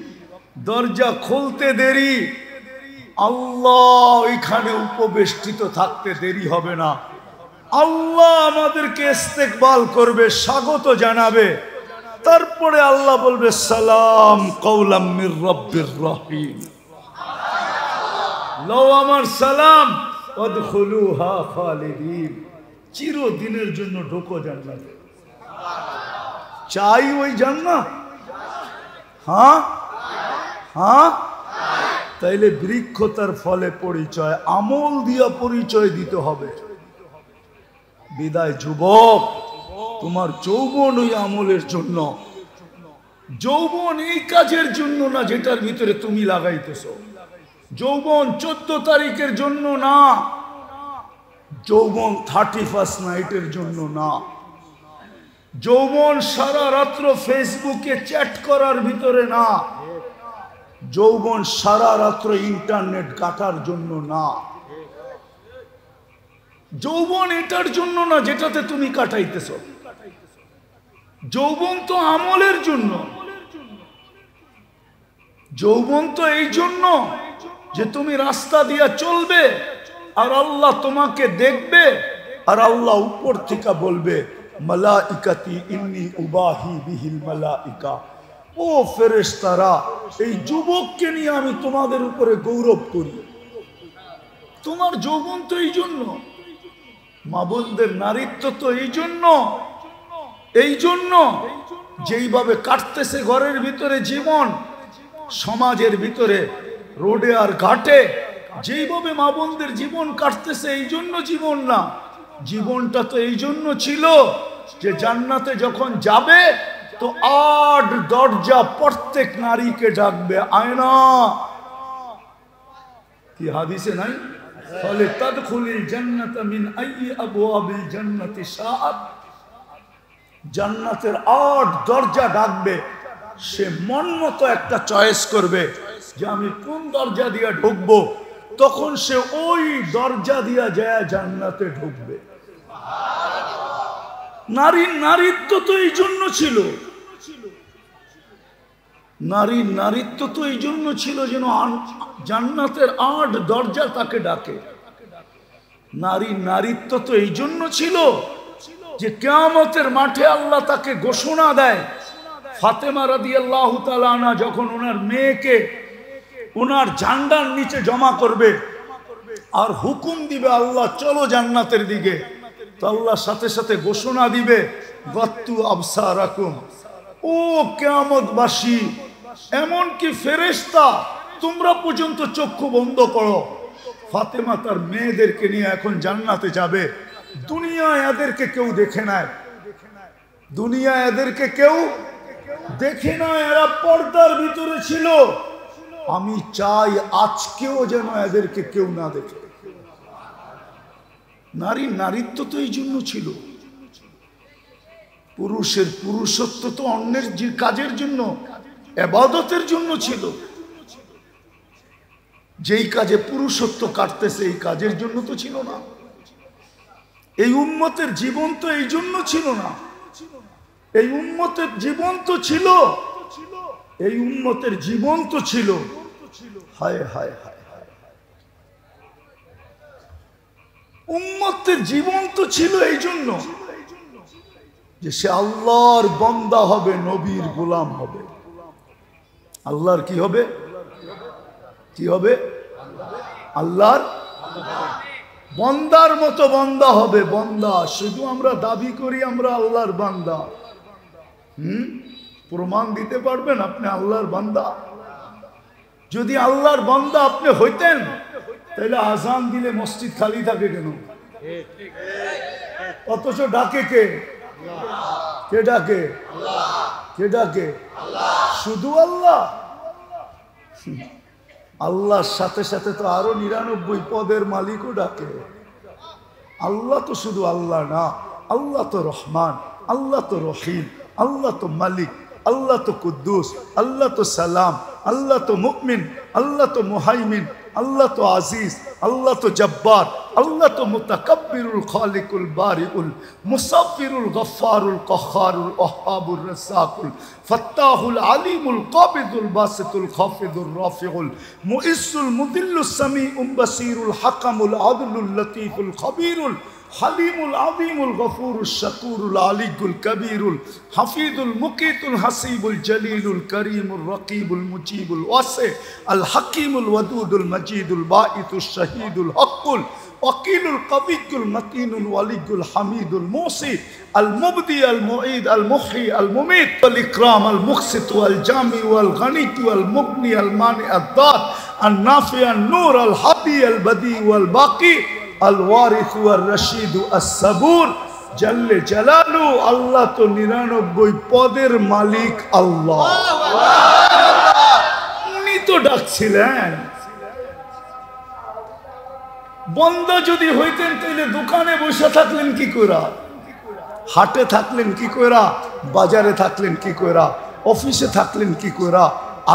দরজা খুলতে দেরি আল্লাহ এখানে উপবেষ্টিত থাকতে দেরি হবে না আল্লাহ আমাদেরকে ইস্তেকবাল করবে স্বাগত জানাবে তারপরে আল্লাহ বলবে সালাম কওলাম মির রব্বির রহিম লও আমার সালাম ওয়াদখুলুহা খালিদিন চিরদিনের জন্য ঢোকো জান্নাতে চাই ওই জান্নাত হ্যাঁ হ্যাঁ তাইলে বৃক্ষ তার ফলে পরিচয় আমল দিয়া পরিচয় দিতে হবে বিদায় যুবক তোমার যৌবন ওই আমলের জন্য যৌবন এই কাজের জন্য না যেটার ভিতরে তুমি লাগাইতেছো যৌবন 14 তারিখের জন্য না যৌবন 31st নাইটের জন্য না যৌবন সারা রাত্র ফেসবুকে চ্যাট করার ভিতরে না যৌবন সারা রাত্র ইন্টারনেট কাটার জন্য না যৌবন এটার জন্য না যেটাতে তুমি কাটাইতেছো যৌবন তো আমলের জন্য যৌবন তো এই জন্য যে তুমি রাস্তা দিয়া চলবে আর আল্লাহ তোমাকে দেখবে আর আল্লাহ উপর থেকে বলবে মালাইকাতি ইন্নী উবাহি বিহিল মালাইকা ও ফেরেশতারা এই যুবককে নিয়ে আমি তোমাদের উপরে গৌরব করি তোমার যৌবন তো এই জন্য মা বোনদের নারীত্ব তো এই জন্য যেইভাবে কাটতেছে ঘরের ভিতরে জীবন সমাজের ভিতরে রোডে আর ঘাটে যেইভাবে মা বোনদের জীবন কাটতেছে এই জন্য জীবন না জীবনটা তো এই জন্য ছিল যে জান্নাতে যখন যাবে তো 8 দরজা প্রত্যেক নারীকে ডাকবে আয়না কি হাদিসে নাই ফলে তাদখুলিল জান্নাত মিন আইয়ি আবওয়াবিল জান্নাতি শাআত জান্নাতের 8 দরজা ডাকবে সে মন মতো একটা চয়েস করবে যে আমি কোন দরজা দিয়ে ঢুকবো তখন সে ওই দরজা দিয়া যায় জান্নাতে ঢুকবে নারীর নারীত্ব তো এই জন্য ছিল নারীর নারীত্ব তো এই জন্য ছিল যেন জান্নাতের 8 দরজা তাকে ডাকে নারীর নারীত্ব তো এই জন্য ছিল যে কিয়ামতের মাঠে আল্লাহ তাকে ঘোষণা দেয় ফাতেমা রাদিয়াল্লাহু তাআলা আনহা যখন ওনার মেয়েকে ওনার ঝান্ডার নিচে জমা করবে আর হুকুম দিবে আল্লাহ চলো জান্নাতের দিকে তো আল্লাহ সাথে সাথে ঘোষণা দিবে গত্তু আবসারাকুম ও কিয়ামতবাসী এমনকি ফেরেশতা তোমরা পর্যন্ত চক্ষু বন্ধ করো ফাতেমা তার মেয়েদেরকে নিয়ে এখন জান্নাতে যাবে দুনিয়ায় এদেরকে কেউ দেখে নাই দুনিয়ায় এদেরকে কেউ দেখে না এরা পর্দার ভিতরে ছিল আমি চাই আজকেও যেন এদেরকে কেউ না দেখে নারী নারীত্ব তো এই জন্য ছিল পুরুষের পুরুষত্ব তো অন্যের কাজের জন্য ইবাদতের জন্য ছিল যেই কাজে পুরুষত্ব কাটতেছে এই কাজের জন্য তো ছিল না এই উম্মতের জীবন তো এই জন্য ছিল না এই উম্মতের জীবন তো ছিল এই উম্মতের জীবন তো ছিল হায় হায় হায় উম্মতের জীবন তো ছিল এই জন্য যে সে আল্লাহর বান্দা হবে নবীর গোলাম হবে আল্লাহর কি হবে কি হবে আল্লাহর বন্দার মতো বন্দা হবে, বন্দা। শুধু আমরা দাবি করি আমরা আল্লাহর বান্দা। প্রমাণ দিতে পারবেন আপনি আল্লাহর বান্দা? যদি আল্লাহর বান্দা আপনি হইতেন তাহলে আজান দিলে মসজিদ খালি থাকে কেন? অথচ ডাকে কে? কে ডাকে? কে ডাকে? শুধু আল্লাহ। আল্লাহর সাথে সাথে তো আরো 99 পদের মালিকও ডাকে। আল্লাহ তো শুধু আল্লাহ না, আল্লাহ তো রহমান, আল্লাহ তো রহিম, আল্লাহ তো মালিক, আল্লাহ তো কুদ্দুস, আল্লাহ তো সালাম, আল্লাহ তো মুমিন, আল্লাহ তো মুহাইমিন, আল্লাহ তো আজিজ, আল্লাহ তো জব্বার, আল্লাহ তো মুতাকাব্বিরুল খালিকুল বারিউল মুসাফিরুল গফফারুল কহ্হারুল ওয়াহ্হাবুর রাসাকুল ফাত্তাহুল আলিমুল কাবিদুল বাসিতুল খাফিদুর রাফিউল মুইসুল মুদিল্লুস সামিউল বাসিরুল হাকামুল আদলুল লতীফুল খবীরুল হালিমুল আযীমুল গফুরুশ শাকুরুল আলিয়ুল কবীরুল হাফিজুল মুকিতুল হাসিবুল জলিলুল করিমুর রকিবুল মুজিবুল ওয়াসি আল হাকিমুল ওয়াদুদুল মজিদুল বাঈতুশ শাহীদুল হকুল ওয়াকিলুল কবিয়ুল মতিনুল ওয়ালিয়ুল হামিদুল মুসি আল মুবদি আল মুঈদ আল মুহয়ি আল মুমীত আল ইকরাম আল মুকসিত ওয়াল জামি ওয়াল গনি ওয়াল মুগনি আল মানি আদ দার আন নাফি আন নূর আল হাদি আল বদি ওয়াল বাকি আল ওয়ারিস ওয়ার রশিদ আস-সাবুর জাল্লে জালালু। আল্লাহ তো 99 পদের মালিক আল্লাহ। উনি তো ডাকছিলেন। বন্দা যদি হইতেন তাহলে দোকানে বসে থাকলেন কি কইরা, হাটে থাকলেন কি কইরা, বাজারে থাকলেন কি কইরা, অফিসে থাকলেন কি কইরা,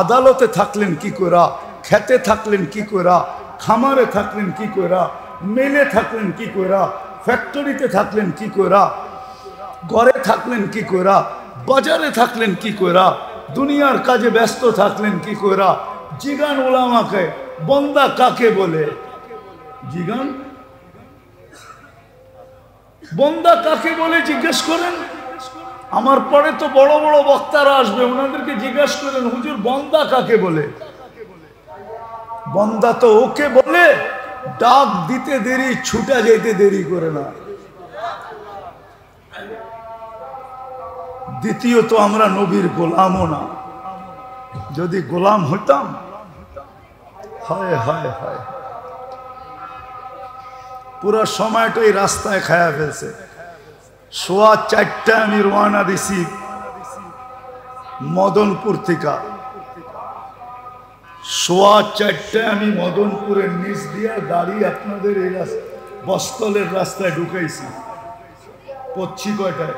আদালতে থাকলেন কি কইরা, খেতে থাকলেন কি কইরা, খামারে থাকলেন কি কইরা, মেলে থাকলেন কি কইরা, ফ্যাক্টরিতে থাকলেন কি কইরা, ঘরে থাকলেন কি কইরা, বাজারে থাকলেন কি কইরা, দুনিয়ার কাজে ব্যস্ত থাকলেন কি কইরা। জিগান ওলামাকে বন্দা কাকে বলে? জিগান বন্দা কাকে বলে জিজ্ঞেস করেন। আমার পরে তো বড় বড় বক্তারা আসবে, ওনাদেরকে জিজ্ঞেস করেন হুজুর বন্দা কাকে বলে? বন্দা তো ওকে বলে ডাক দিতে দেরি, ছুটা যেতে দেরি করে না। দ্বিতীয়ত আমরা নবীর গোলামও না। যদি গোলাম হইতাম, হায় হায় হায়, পুরো সময়টাই রাস্তায় খায়া ফেলছে। 4:15 আমি রওনা দিছি মদনপুর থেকে। 4:15 আমি মদনপুরের নিচ দিয়া দাঁড়িয়ে আপনাদের এই বস্তলের রাস্তায় ঢুকাইছি। পড়ছি কয়টায়?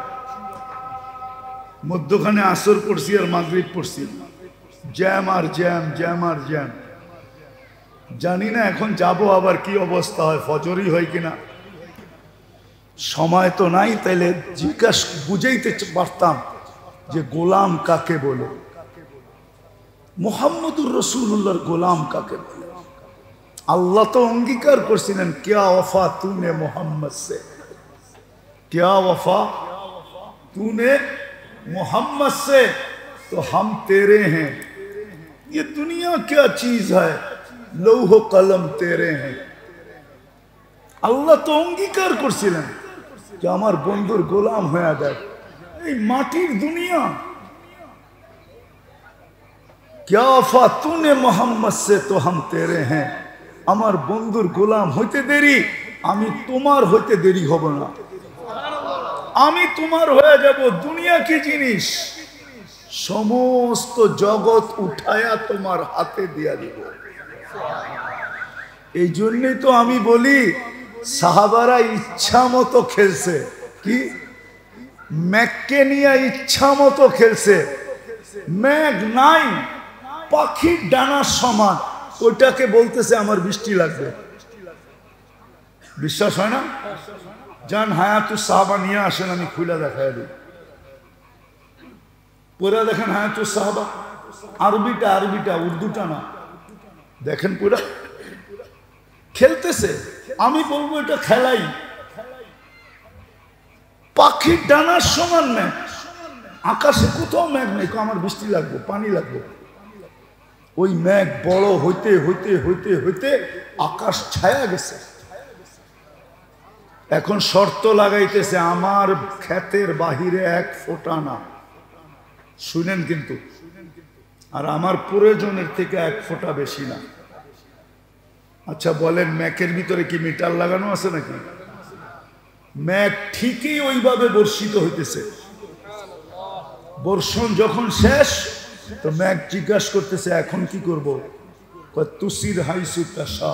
মধ্যখানে আসর পড়ছি আর মাগরিব পড়ছি। জ্যাম আর জ্যাম, জ্যাম আর জ্যাম। জানি না এখন যাব আবার কি অবস্থা হয়, ফজরই হয় কিনা। সময় তো নাই, তাইলে জিজ্ঞাসা বুঝাইতে পারতাম যে গোলাম কাকে বলে, মুহাম্মদুর রাসূলুল্লাহর গোলাম কাকে বলে। আল্লাহ তো অঙ্গীকার করছিলেন, क्या वफा तूने मोहम्मद से, क्या वफा तूने मोहम्मद से, तो हम तेरे हैं। ये दुनिया क्या चीज है, লৌহ কলম তেরে हैं। আল্লাহ তো অঙ্গীকার করছিলেন যে আমার বন্ধুর গোলাম হয়ে যায়। এই মাটির দুনিয়া, क्या वफा तूने मोहम्मद से तो हम तेरे हैं। আমার বন্ধুর গোলাম হইতে দেরি, আমি তোমার হইতে দেরি হব না। আমি তোমার হয়ে যাব। দুনিয়া কি জিনিস? সমস্ত জগৎ উঠায়া তোমার হাতে দিয়া দিব। এই জন্যই তো আমি বলি সাহাবারা ইচ্ছা মতো খেলছে। কি ম্যাগকে নিয়ে ইচ্ছা মতো খেলছে। ম্যাগ নাই, পাখির ডানার সমান, ওইটাকে বলতেছে আমার বৃষ্টি লাগবে। বিশ্বাস হয় না? যান হায়াতুস সাহাবা নিয়ে আসেন, আমি খুলে দেখাই দিই। পুরা দেখেন হায়াতুস সাহাবা, আরবিটা আরবিটা, উর্দুটা না। দেখেন পুরা খেলতেছে। আমি বলবো এটা খেলাই। পাখির ডানার সমান ম্যাগ, আকাশে কোথাও ম্যাগ নেই। আমার বৃষ্টি লাগবে, পানি লাগবে। ওই ম্যাগ বড় হইতে হইতে হইতে হইতে আকাশ ছায়া গেছে। এখন শর্ত লাগাইতেছে আমার ক্ষেতের বাহিরে 1 ফোঁটা না, শুনেন কিন্তু, আর আমার প্রয়োজনের থেকে 1 ফোঁটা বেশি না। আচ্ছা বলেন, ম্যাকের ভিতরে কি মিটার লাগানো আছে নাকি? ম্যাক ঠিকই ওইভাবে বর্ষিত হইতেছে। বর্ষণ যখন শেষ তো ম্যাক জিজ্ঞাসা করতেছে এখন কি করব? তুসির হাইসু তাসা,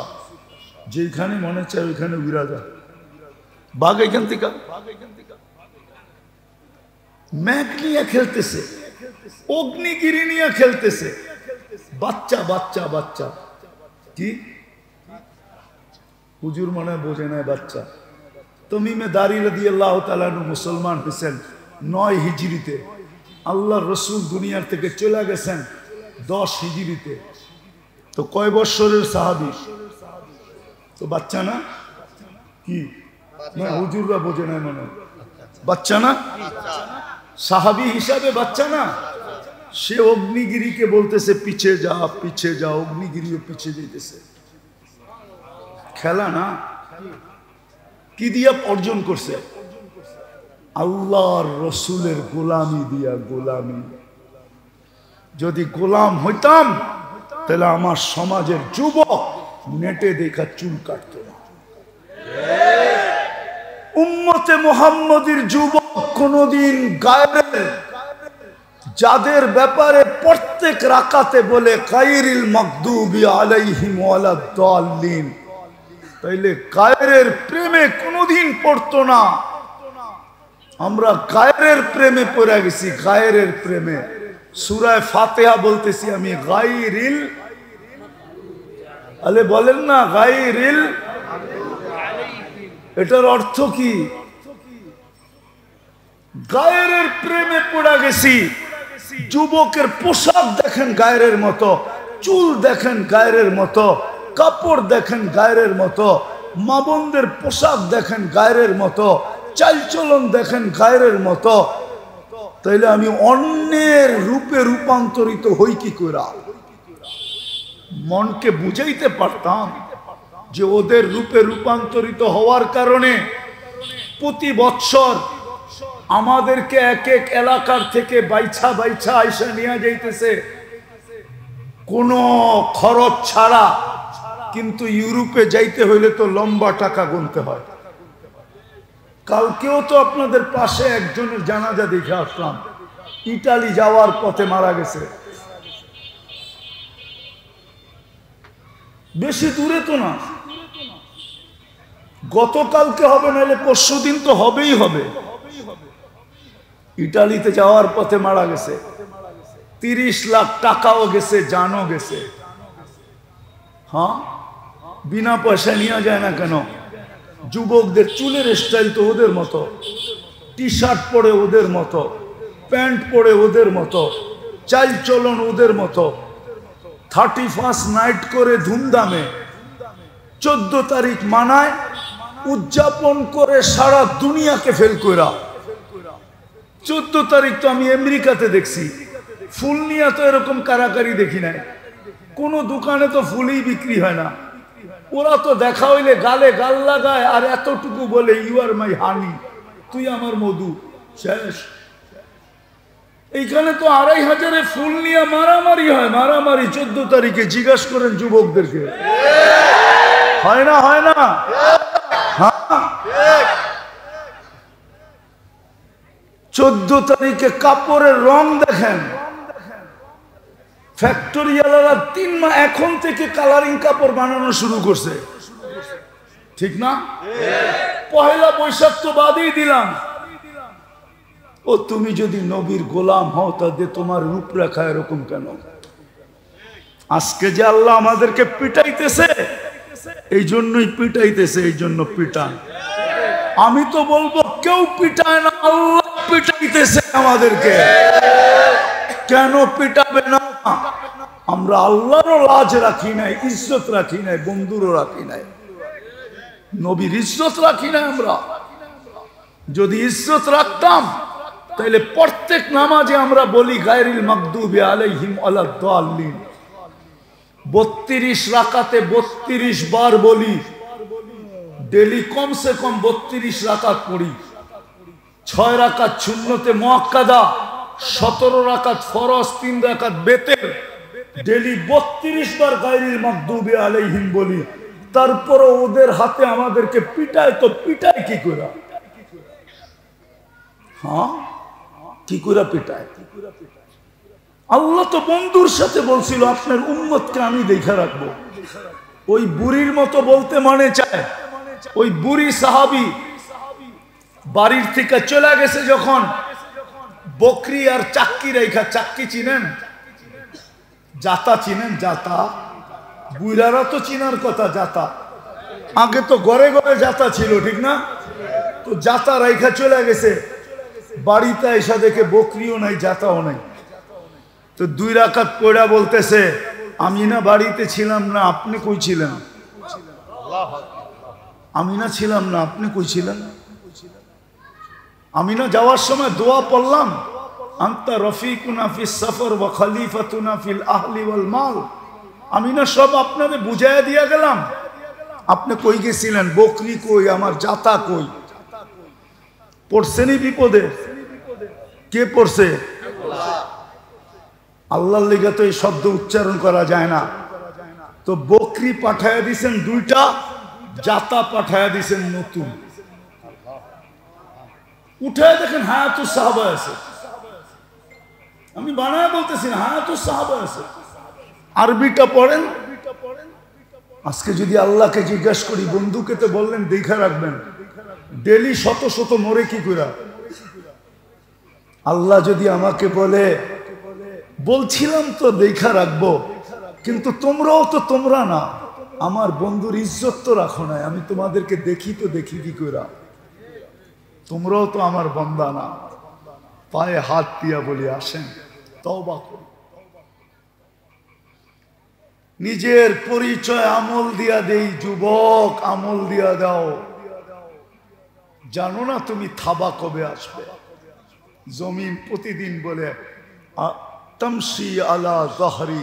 যেখানে মনে চায় ওইখানে উড়া যা, বাঘ এখান থেকে। ম্যাক নিয়ে খেলতেছে, অগ্নিগিরি নিয়ে খেলতেছে, বাচ্চা বাচ্চা বাচ্চা। কি হুজুর মনে বোঝে না বাচ্চা। তমিমে দারি রাদিয়াল্লাহু তাআলা আনহু মুসলমান হয়েছেন 9 হিজরিতে, আল্লাহর রসুল দুনিয়ার থেকে চলে গেছেন 10 হিজরিতে। তো কয় বৎসরের সাহাবী? তো বাচ্চা না? কি না হুজুররা বোঝে না মনে, বাচ্চা না? সাহাবী হিসাবে বাচ্চা না? সে অগ্নিগিরিকে বলতেছে পিছে যা পিছে যা, অগ্নিগিরিও পিছে যেতেছে। খেলা না, কি দিয়া অর্জন করছে? আল্লাহর রসুলের গোলামি দিয়া। গোলামি। যদি গোলাম হইতাম তাহলে আমার সমাজের যুবক নেটে দেখা চুল কাটত না। উম্মতে মুহাম্মদীর যুবক কোনদিন গায়ের, যাদের ব্যাপারে প্রত্যেক রাকাতে বলে গায়রিল মাগদুবি আলাইহিম ওয়ালাদ-দাল্লিন, তাইলে গায়ের প্রেমে কোনদিন পড়তো না। আমরা গায়ের প্রেমে পড়ে গেছি, গায়ের প্রেমে। সূরা ফাতিহা বলতেছি আমি গায়রিল, আলে বলেন না গায়রিল, এটার অর্থ কি? গায়ের প্রেমে পড়ে গেছি। যুবকের পোশাক দেখেন গায়ের মতো, চুল দেখেন গায়ের মতো, কাপড় দেখেন গায়ের মতো, মা বোনদের পোশাক দেখেন গায়ের মতো, চালচলন দেখেন গায়ের মতো। তাইলে আমি অন্যের রূপে রূপান্তরিত হই কি করে? মনকে বুঝাইতে পারতাম যে ওদের রূপে রূপান্তরিত হওয়ার কারণে প্রতি বৎসর আমাদেরকে এক এক এলাকার থেকে বাইছা বাইছা আইসা নিয়ে যাইতেছে কোনো খরচ ছাড়া। কিন্তু ইউরোপে যাইতে হইলে তো লম্বা টাকা গুনতে হয়। কালকেও তো আপনাদের পাশে একজনের জানাজা দেখে আসলাম, ইটালি যাওয়ার পথে মারা গেছে। বেশি দূরে তো না, গতকালকে হবে, নাহলে পরশুদিন তো হবেই হবে। ইটালিতে যাওয়ার পথে মারা গেছে, 30 লাখ টাকাও গেছে, জানও গেছে। হ্যাঁ, বিনা পয়সা নিয়ে যায় না কেন? যুবকদের চুলের স্টাইল তো ওদের মতো, টি শার্ট পরে ওদের মতো, প্যান্ট পরে ওদের মতো, চাল চলন ওদের মতো। 31 নাইট করে ধুমধামে 14 তারিখ মানায়, উদযাপন করে সারা দুনিয়াকে ফেল কইরা। 14 তারিখ তো আমি আমেরিকাতে দেখছি, ফুল নিয়ে তো এরকম কারাকারি দেখি নাই। কোনো দোকানে তো ফুলই বিক্রি হয় না। ওরা তো দেখা হইলে গালে গাল লাগায় আর এতটুকু বলে ইউ আর মাই হানি, তুই আমার মধু, শেষ। এইখানে তো 2500 ফুল নিয়ে মারামারি হয়, মারামারি 14 তারিখে। জিজ্ঞাসা করেন যুবকদেরকে, হয় না? হয় না? হ্যাঁ, 14 তারিখে কাপড়ের রং দেখেন, ফ্যাক্টরিওয়ালারা 3 মাস এখন থেকে কালারিং কাপড় বানানো শুরু করছে, ঠিক না? পহেলা বৈশাখ তো বাদই দিলাম। ও তুমি যদি নবীর গোলাম হও তাহলে তোমার রূপরেখা এরকম কেন? আজকে যে আল্লাহ আমাদেরকে পিটাইতেছে, এই জন্যই পিটাইতেছে, এই জন্য পিটান। আমি তো বলবো কেউ পিটায় না, আল্লাহ পিটাইতেছে আমাদেরকে। কেন পিটাবে না? আমরা আল্লাহরও লাজ রাখি নাই, ইজ্জত রাখি নাই, বন্ধুরও রাখি নাই, নবীর ইজ্জত রাখি নাই। আমরা যদি ইজ্জত রাখতাম তাহলে প্রত্যেক নামাজে আমরা বলি গায়রিল মাগদুবি আলাইহিম ওয়ালাদ-দাল্লিন। 32 রাকাতে 32 বার বলি, ডেলি কমসে কম 32 রাকাত পড়ি, 6 রাকাত সুন্নতে মুআক্কাদা, 17 রাকাত ফরজ, 3 রাকাত বেতের, ডেলি 32 বার গায়রিল মাগদুবি আলাইহিম বলি। তারপরে ওদের হাতে আমাদেরকে পিটায়, তো পিটায় কি করে? হ্যাঁ, কি করে পিটায়? আল্লাহ তো বন্ধুর সাথে বলছিল আপনার উম্মতকে আমি দেখে রাখবো। ওই বুড়ির মতো বলতে মনে চায়, ওই বুড়ি সাহাবী বাড়ির থেকে চলে গেছে যখন, বকরি আর চাক্কি রেখা, চাক্কি চিনেন, জাতা চিনেন, জাতা, বুড়ারা তো চিনার কথা, জাতা আগে তো ঘরে ঘরে জাতা ছিল, ঠিক না? তো জাতা রেখা চলে গেছে, বাড়িতে এসে দেখে বকরিও নাই, জাতাও নাই। তো 2 রাকাত পড়া বলতেছে, আমি না বাড়িতে ছিলাম না, আপনি কই ছিলেন? আমি না ছিলাম না, আপনি কই ছিলেন? আমি না যাওয়ার সময় দোয়া পড়লাম, আনতা রফিকুনা ফিস সফর ওয়া খলিফাতুনা ফিল আহলি ওয়াল মাল। আমি না সব আপনারে বুঝাইয়া দিয়া গেলাম, আপনি কই গেছিলেন? বকরি কই, আমার জাতা কই? পড়ছেনি বিপদে? কে পড়ছে? আল্লাহর লিগে তো এই শব্দ উচ্চারণ করা যায় না। তো বকরি পাঠায়া দিছেন 2টা, জাতা পাঠায়া দিছেন নতুন। উঠায় দেখেন হায়াতুস সাহাবা আছে, আমি বানায় বলতেছি না, হায়াতুস সাহাবা আছে। আরবিটা পড়েন। আজকে যদি আল্লাহকে জিজ্ঞাসা করি, বন্ধুকে তো বললেন দেখা রাখবেন, ডেলি শত শত মরে কি করে? আল্লাহ যদি আমাকে বলে, বলছিলাম তো দেখা রাখবো, কিন্তু তোমরাও তো তোমরা না, আমার বন্ধুর ইজ্জত তো রাখো না, আমি তোমাদেরকে দেখি তো দেখি কি করে? তোমরাও তো আমার বান্দা না। পায়ে হাত দিয়া বলি, আসেন তওবা করি, নিজের পরিচয় আমল দিয়া দেই। যুবক, আমল দিয়া দাও। জানো না তুমি থাবা কবে আসবে? জমিন প্রতিদিন বলে, তামশি আলা যাহরি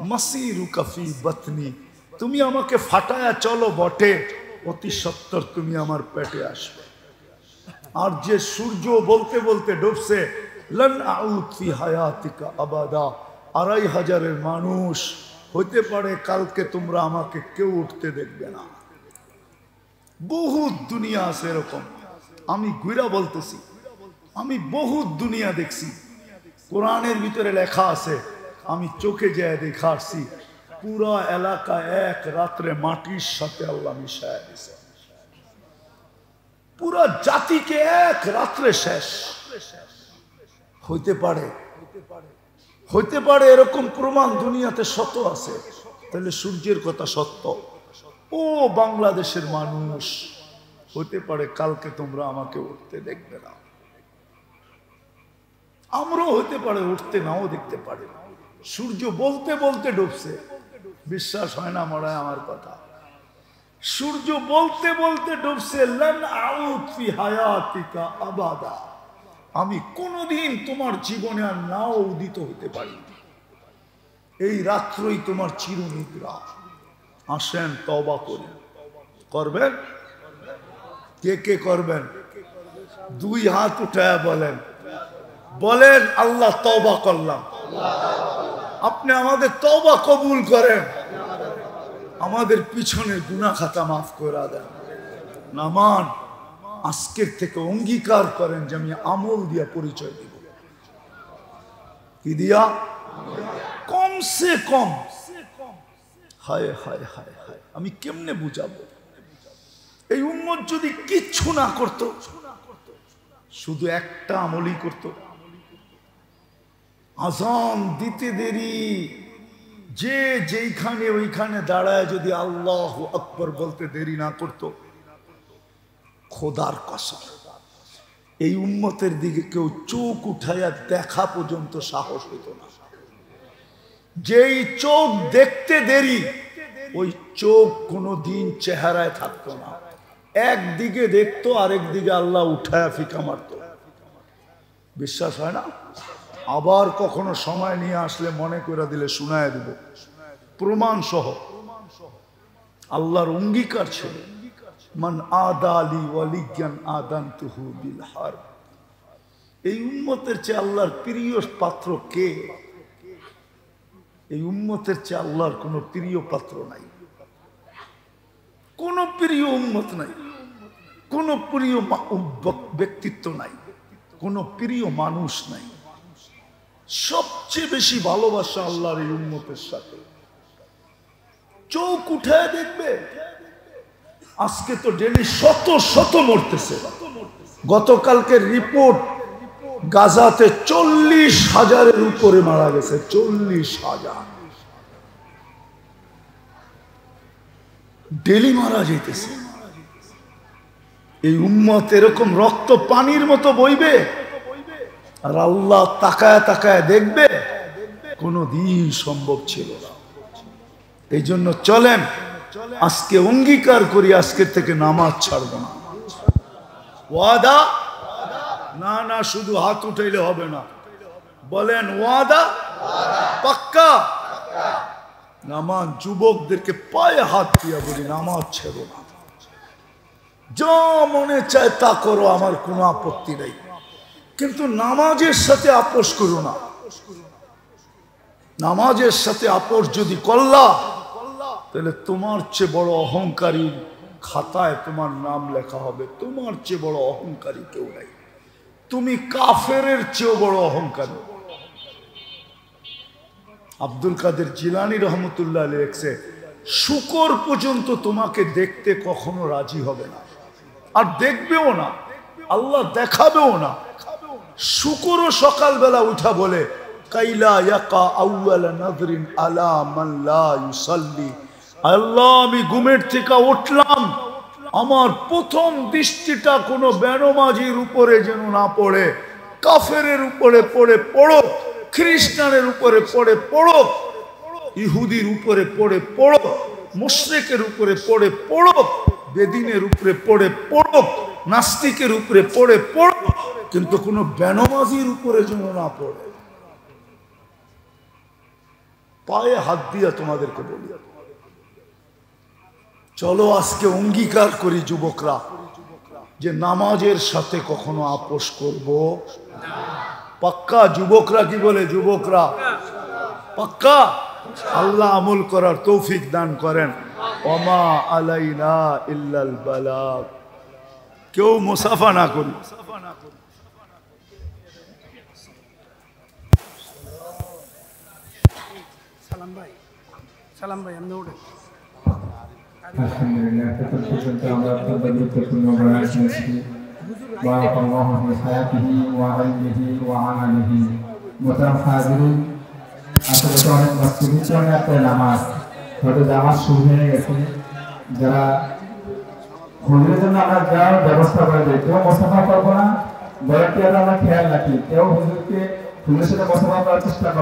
মাসিরুকা ফি বাতনি, তুমি আমাকে ফাটায়া চলো বটে, অতি সত্তর তুমি আমার পেটে আসবে। আর যে সূর্য বলতে বলতে ডুবছে, লান আউদ ফি হায়াতিকা আবাদা, 2500 মানুষ হইতে পারে কালকে তোমরা আমাকে কেউ উঠতে দেখবে না। বহুত দুনিয়া আছে এরকম। আমি ঘুরা বলতেছি, আমি বহুত দুনিয়া দেখছি। কোরআনের ভিতরে লেখা আছে, আমি চোখে যায় দেখা আসছি, পুরা এলাকা এক রাত্রে মাটির সাথে আল্লাহ মিশায়া দিছে, পুরা জাতিকে এক রাত্রে শেষ। হইতে পারে, হইতে পারে এরকম প্রমাণ দুনিয়াতে শত আছে। তাহলে সূর্যের কথা সত্য। ও বাংলাদেশের মানুষ, হইতে পারে কালকে তোমরা আমাকে উঠতে দেখবে না, আমরাও হইতে পারে উঠতে নাও দেখতে পারে। সূর্য বলতে বলতে ডুবছে, বিশ্বাস হয় না মনে হয় আমার কথা। সূর্য বলতে বলতে ডুবছে, লান আউদ ফি হায়াতিকা আবাদা, আমি কোনদিন তোমার জীবনে আর নাও উদিত হতে পারি। এই রাত্রই তোমার চিরনিদ্রা। আসেন তওবা করি। করবেন? কে কে করবেন? 2 হাত উঠায়া বলেন, বলেন আল্লাহ তওবা করলাম। আপনি আমাদের তওবা কবুল করেন, আমাদের পিছনের গুনাহ খাতা মাফ করে দেন। নামান আজকের থেকে অঙ্গীকার করেন যে আমি আমল দিয়া পরিচয় দিব। কি দিয়া? কমসে কম। হায় হায় হায় হায়, আমি কেমনে বুঝাবো? এই উম্মত যদি কিচ্ছু না করত, শুধু একটা আমলই করত, আযান দিতে দেরি, যে যেইখানে ওইখানে দাঁড়ায় যদি আল্লাহু আকবার বলতে দেরি না করত, খোদার কসম এই উম্মতের দিকে কেউ চোখ উঠাইয়া দেখা পর্যন্ত সাহস হইত না। যেই চোখ দেখতে দেরি, ওই চোখ কোনোদিন চেহারায় থাকতো না, একদিকে দেখতো আরেক দিকে আল্লাহ উঠায়া ফিকা মারত। বিশ্বাস হয় না? আবার কখনো সময় নিয়ে আসলে মনে করে দিলে শুনায় দিব, প্রমাণ সহ। আল্লাহর অঙ্গীকার ছিল, মান আদালি ওয়ালিয়ান আদানতুহু বিল হারব। এই উম্মতের চেয়ে আল্লাহর প্রিয় পাত্র কে? এই উম্মতের চেয়ে আল্লাহর কোনো প্রিয় পাত্র নাই, কোন প্রিয় উম্মত নাই, কোন প্রিয় ব্যক্তিত্ব নাই, কোন প্রিয় মানুষ নাই। সবচেয়ে বেশি ভালোবাসা আল্লাহর এই উম্মতের সাথে। চোখ উঠায় দেখবে, আজকে তো ডেলি শত শত মরতেছে। গতকালকে রিপোর্ট, গাজাতে 40,000-এর উপরে মারা গেছে। 40,000 ডেলি মারা যাইতেছে। এই উম্মত এরকম রক্ত পানির মতো বইবে, আর আল্লাহ তাকায় তাকায় দেখবে? কোনদিন সম্ভব ছিল না। এই জন্য চলেন আজকে অঙ্গীকার করি, আজকে থেকে নামাজ ছাড়ব না। ওয়াদা? না না, শুধু হাত উঠাইলে হবে না, বলেন ওয়াদা? পাক্কা? নামাজ যুবকদেরকে পায়ে হাত দিয়া বলি, নামাজ ছেড়ো না। যা মনে চায় তা করো, আমার কোনো আপত্তি নেই, কিন্তু নামাজের সাথে আপোষ করো না। নামাজের সাথে আপোষ যদি করলা, তাহলে তোমার চেয়ে বড় অহংকারী খাতায় তোমার নাম লেখা হবে। তোমার চেয়ে বড় অহংকারী কেউ নাই। তুমি কাফেরের চেয়েও বড় অহংকারী। আব্দুল কাদের জিলানী রহমতুল্লাহ লিখছে, শুকর পর্যন্ত তোমাকে দেখতে কখনো রাজি হবে না, আর দেখবেও না, আল্লাহ দেখাবেও না। শুকরও সকালবেলা উঠা বলে, কাইলা ইয়াকা আউয়াল নাযরিন আলা মান লা ইউসাল্লি। আল্লাহ, আমি ঘুমের থেকে উঠলাম, আমার প্রথম দৃষ্টিটা কোনো বেনমাজির উপরে যেন না পড়ে। কাফেরের উপরে পড়ে পড়ো, খ্রিস্টানের উপরে পড়ে পড়ো, ইহুদির উপরে পড়ে পড়ো, মুশরিকের উপরে পড়ে পড়ো, বেদিনের উপরে পড়ে পড়ো, নাস্তিকের উপরে পড়ে পড়ো, কিন্তু কোনো বেনমাজির উপরে যেন না পড়ে। পায়ে হাত দিয়া তোমাদেরকে বলি, চলো আজকে অঙ্গীকার করি যুবকরা, যে নামাজের সাথে কখনো আপোষ করব পাক্কা। যুবকরা কি বলে? যুবকরা পাক্কা? আল্লাহ আমল করার তৌফিক দান করেন। ওমা আলাইনা ইল্লাল বালাগ। কেউ মুসাফা না করি। সালাম ভাই, আমি ওঠে। আলহামদুলিল্লাহ, তখন পর্যন্ত আমরা অত্যন্ত গুরুত্বপূর্ণ বয়ান শুনেছি। বারাকাল্লাহু ফি হায়াতিহি ওয়া ইলমিহি ওয়া আমালিহি। মোহতারাম হাজিরিন, আসলে তো অনেক গুরুত্বপূর্ণ একটা নামাজ, হয়তো নামাজ শুরু হয়ে গেছে। যারা হুজুরের জন্য আমরা যাওয়ার ব্যবস্থা করে দিই, কেউ মোসাফা করবো না, বয়ানটি আমরা খেয়াল রাখি, কেউ হুজুরের সাথে মোসাফা করার চেষ্টা করবো।